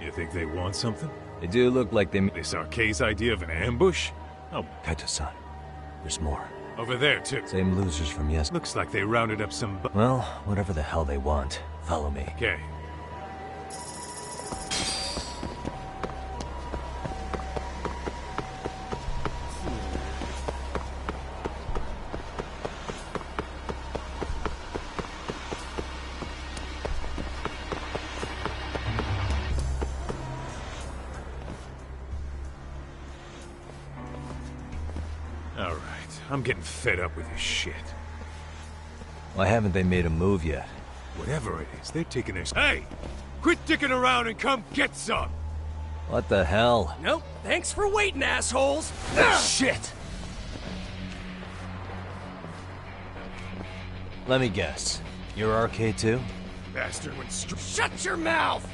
You think they want something? They do look like they... This Arcade's idea of an ambush? Oh, Kaito-san, there's more. over there, too. Same losers from yesterday. Looks like they rounded up some... Well, whatever the hell they want, follow me. Okay. I'm getting fed up with this shit. Why haven't they made a move yet? Whatever it is, they're taking this. Hey! Quit dicking around and come get some! What the hell? Nope. Thanks for waiting, assholes! Shit! Let me guess. You're RK too? Bastard went Shut your mouth!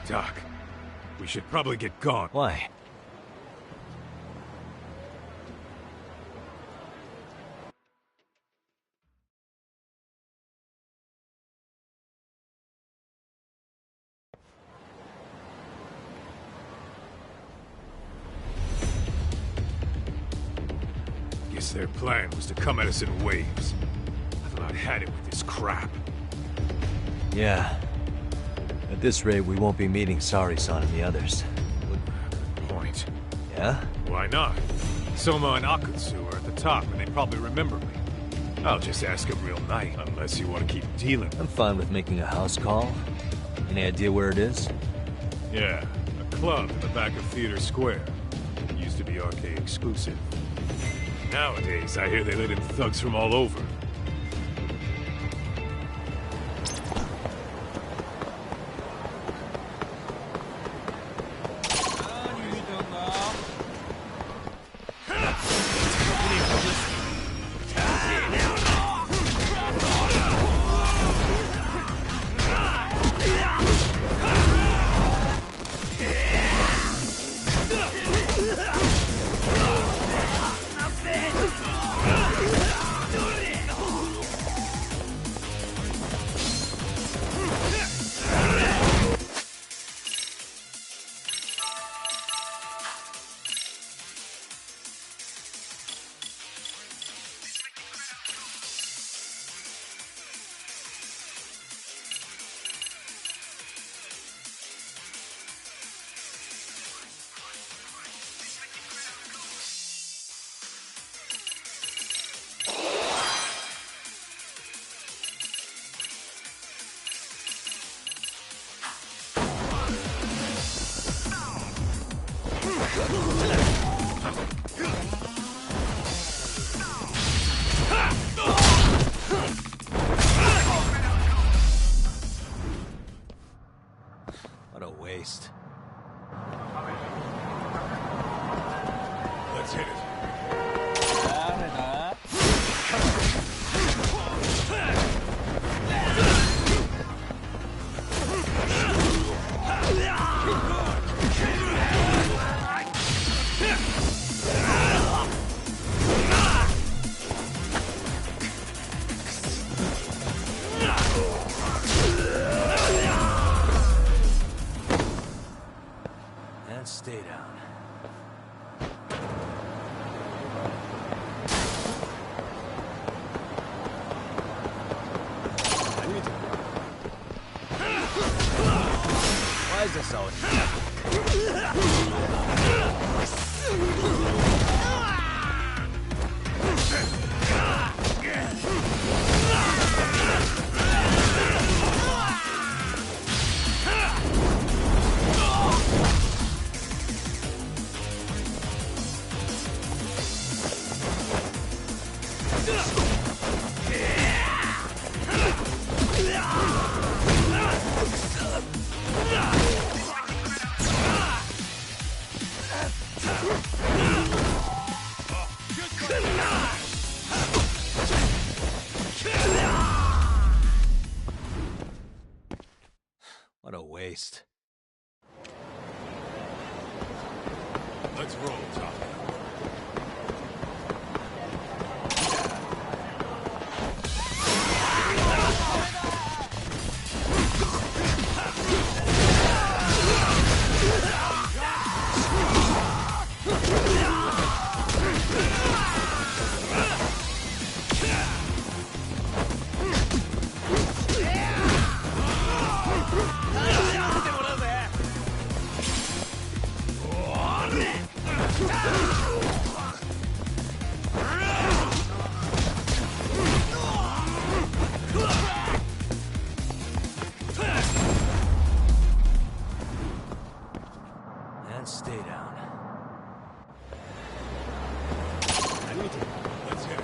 Doc, we should probably get gone. Why? Guess their plan was to come at us in waves. I've about had it with this crap. Yeah. At this rate, we won't be meeting Sari-san and the others. Good point. Yeah? Why not? Soma and Akutsu are at the top, and they probably remember me. I'll just ask them real nice, unless you want to keep dealing. I'm fine with making a house call. Any idea where it is? Yeah, a club in the back of Theater Square. It used to be RK exclusive. Nowadays, I hear they let in thugs from all over. What a waste. Let's hit it. And stay down. Why is this always... What a waste. Let's roll, Tom. And stay down. Let's hit it.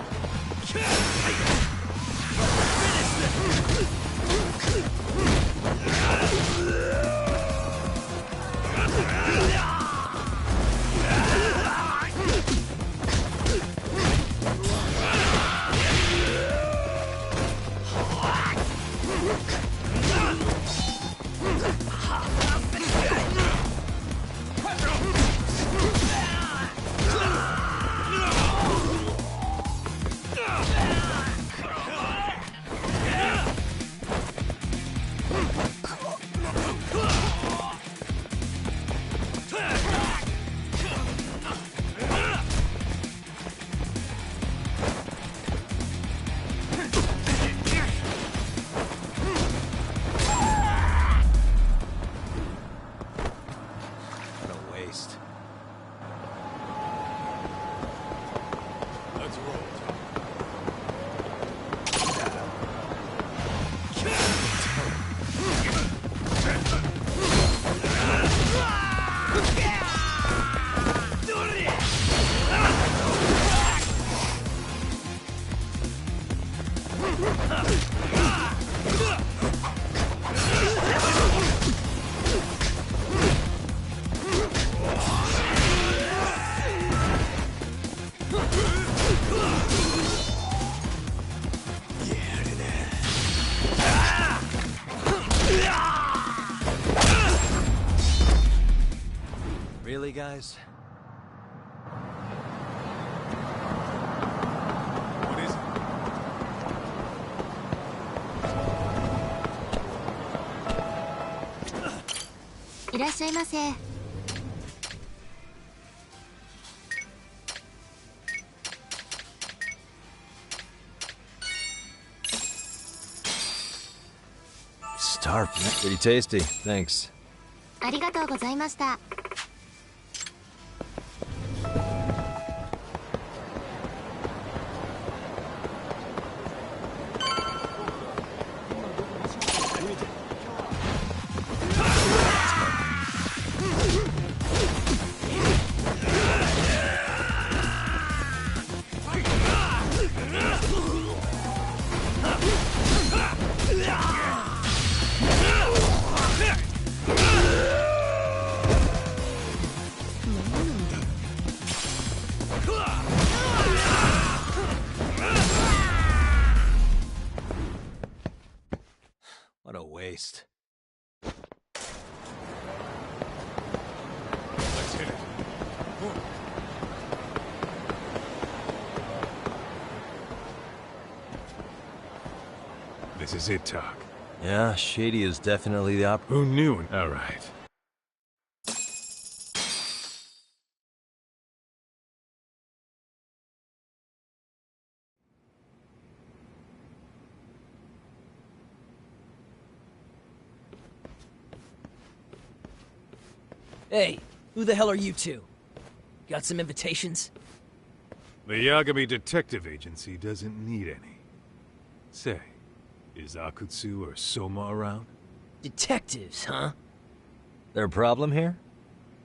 What a waste. Let's roll, Tom. Really, guys? What is it? いらっしゃいませ。Star, pretty tasty. Thanks. ありがとうございました。What a waste. Let's hit it. This is it, Talk. Yeah, Shady is definitely the Who knew? All right. Hey, who the hell are you two? Got some invitations? The Yagami Detective Agency doesn't need any. Say, is Akutsu or Soma around? Detectives, huh? There a problem here?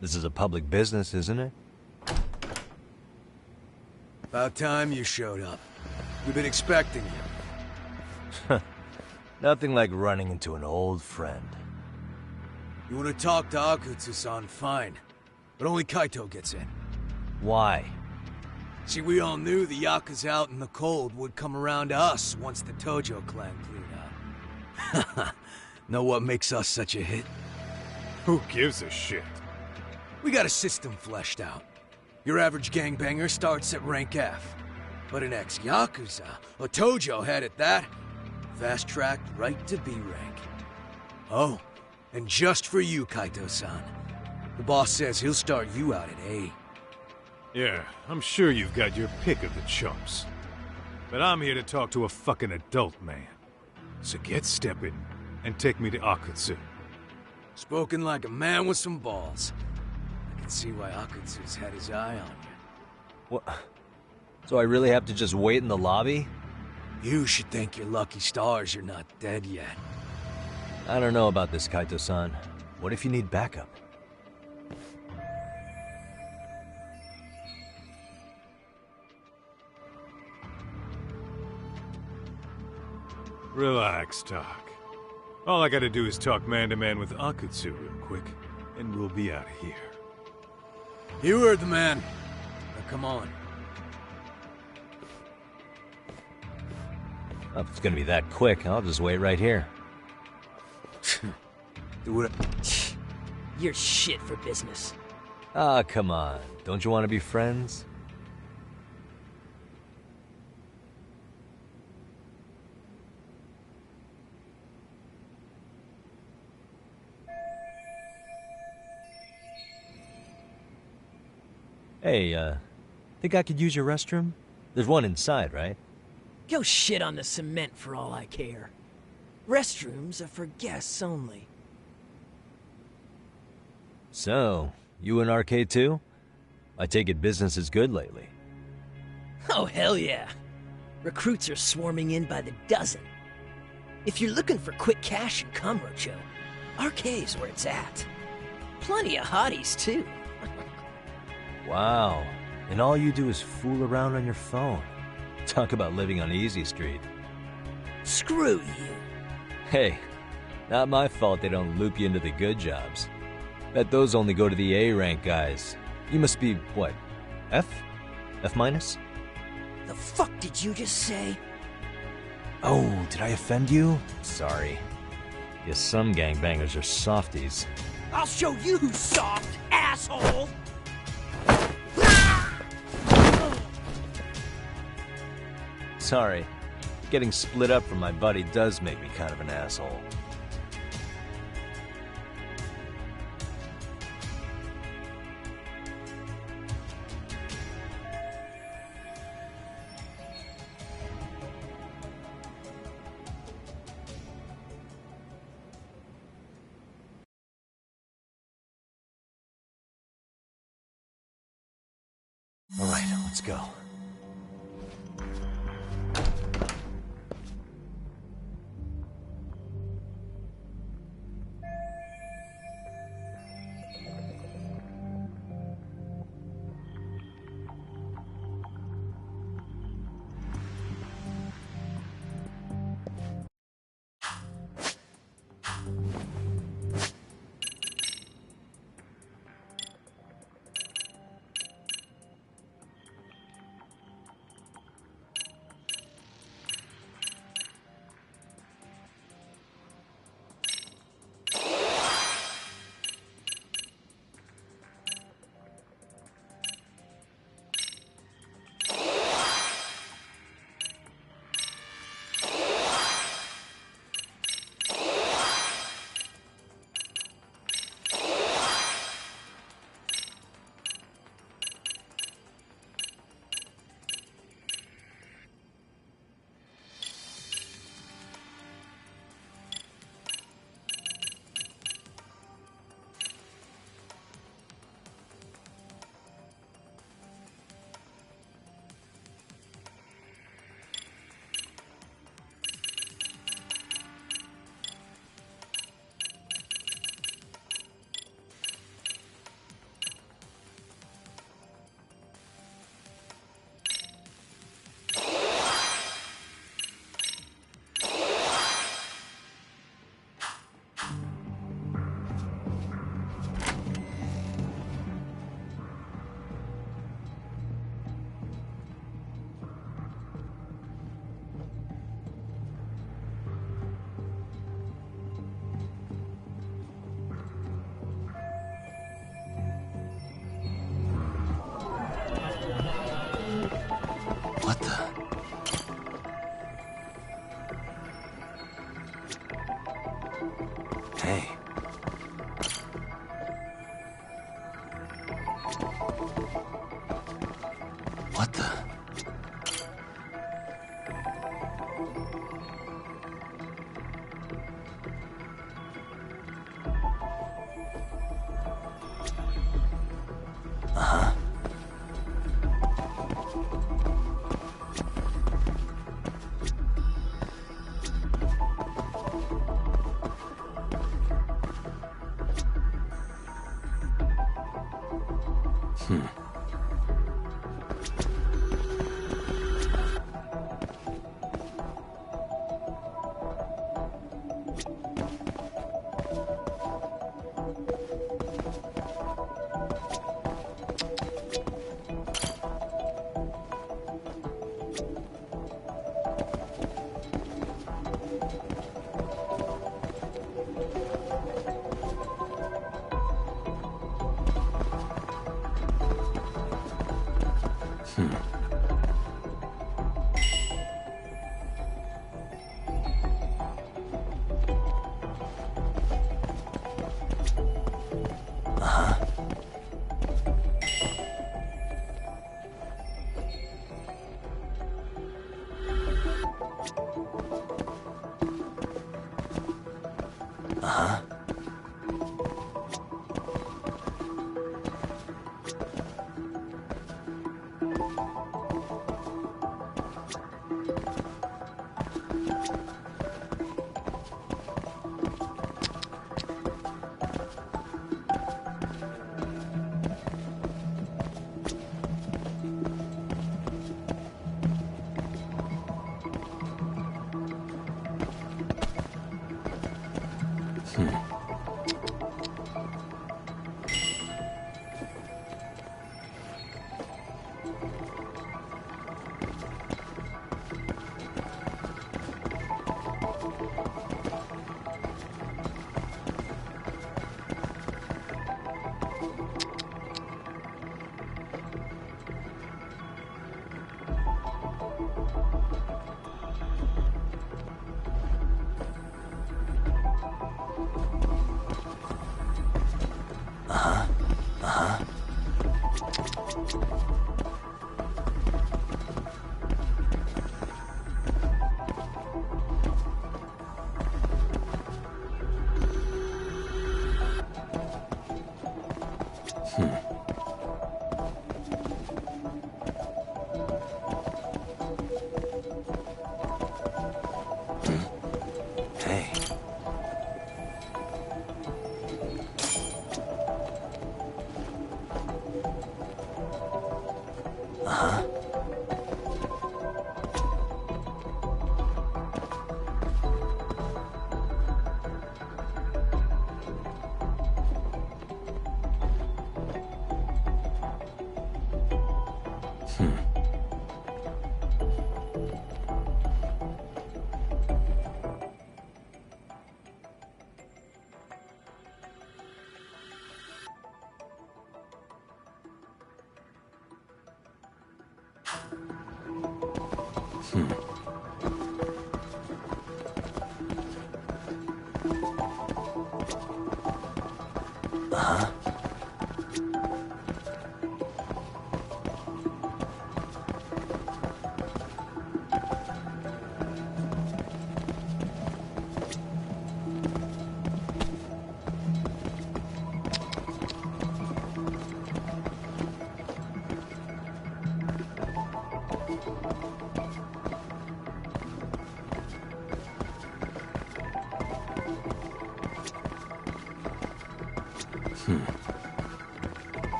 This is a public business, isn't it? About time you showed up. We've been expecting you. Nothing like running into an old friend. You want to talk to Akutsu-san, fine. But only Kaito gets in. Why? See, we all knew the Yakuza out in the cold would come around to us once the Tojo clan cleared out. Know what makes us such a hit? Who gives a shit? We got a system fleshed out. Your average gangbanger starts at rank F. But an ex-Yakuza, a Tojo head at that, fast-tracked right to B rank. Oh, and just for you, Kaito-san. The boss says he'll start you out at A. Yeah, I'm sure you've got your pick of the chumps. But I'm here to talk to a fucking adult man. So get stepping and take me to Akutsu. Spoken like a man with some balls. I can see why Akutsu's had his eye on you. What? So I really have to just wait in the lobby? You should thank your lucky stars you're not dead yet. I don't know about this, Kaito-san. What if you need backup? Relax, Talk. All I gotta do is talk man-to-man with Akutsu real quick, and we'll be out of here. You heard the man. Now come on. If it's gonna be that quick, I'll just wait right here. Do it. You're shit for business. Ah, come on. Don't you want to be friends? Hey, think I could use your restroom? There's one inside, right? Go shit on the cement for all I care. Restrooms are for guests only. So, you in Arcade too? I take it business is good lately. Oh, hell yeah. Recruits are swarming in by the dozen. If you're looking for quick cash in Kamurocho, Arcade's where it's at. Plenty of hotties, too. Wow. And all you do is fool around on your phone. Talk about living on Easy Street. Screw you. Hey, not my fault they don't loop you into the good jobs. Bet those only go to the A-rank guys. You must be, what, F? F minus? The fuck did you just say? Oh, did I offend you? Sorry. Guess some gangbangers are softies. I'll show you who's soft, asshole! Sorry. Getting split up from my buddy does make me kind of an asshole. All right, let's go. Hey. What the?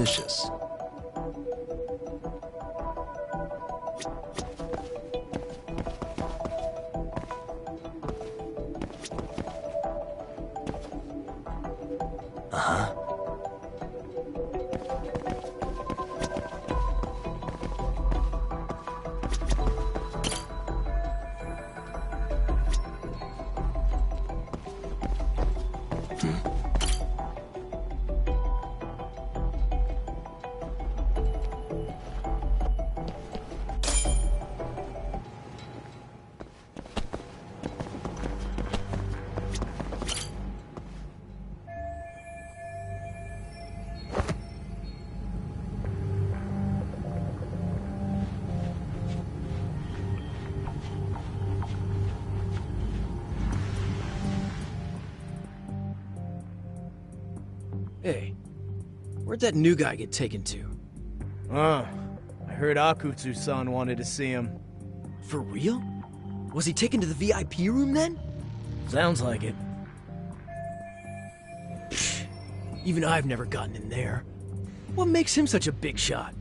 suspicious. Uh-huh. Hey, where'd that new guy get taken to? I heard Akutsu-san wanted to see him. For real? Was he taken to the VIP room then? Sounds like it. Even I've never gotten in there. What makes him such a big shot?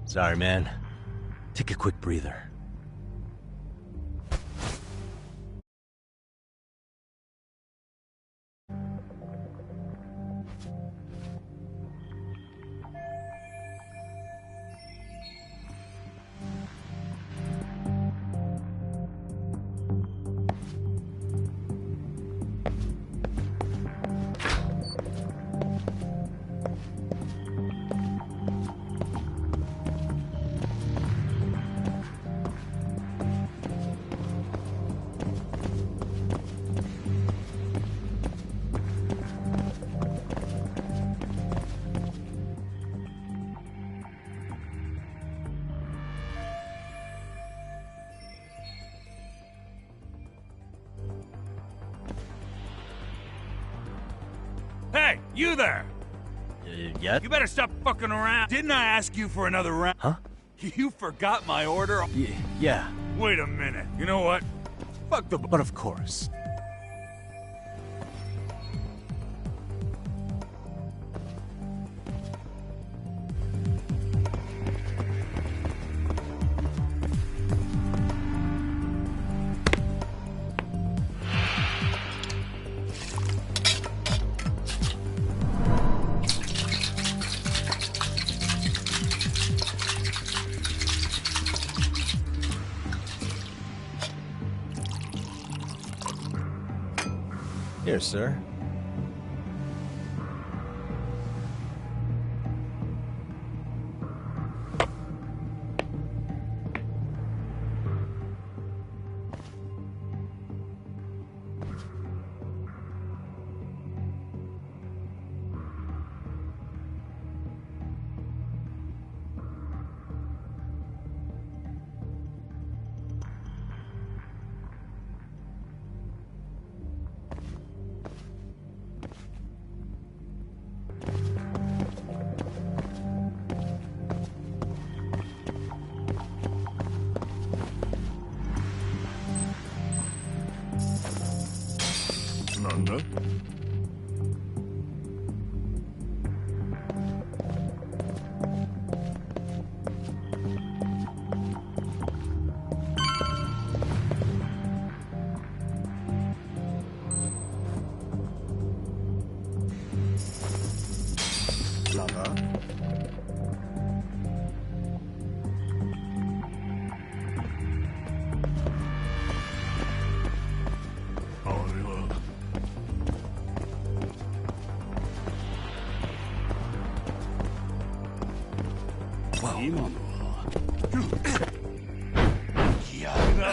Sorry, man. Take a quick breather. Hey, you there! Yeah? You better stop fucking around. Didn't I ask you for another round? Huh? You forgot my order? Yeah. Wait a minute. You know what? Fuck the... But of course. Here, sir. なんだ？なんだ？あれは今のはやるな。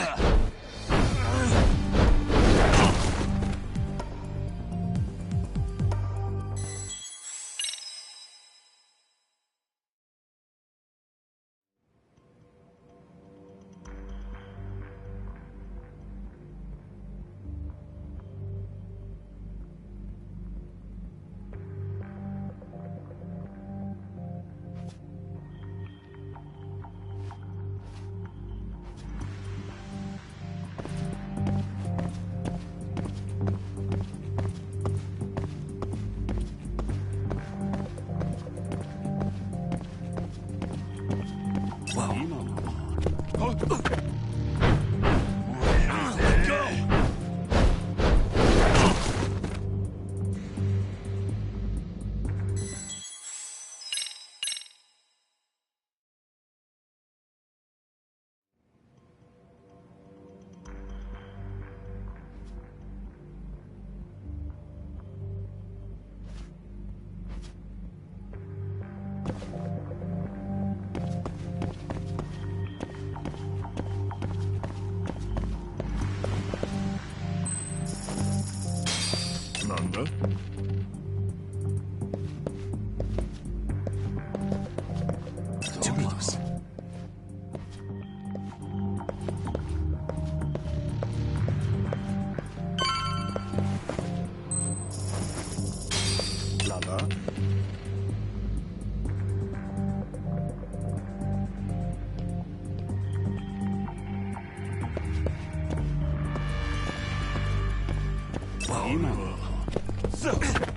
なんだ？なんだ？今のは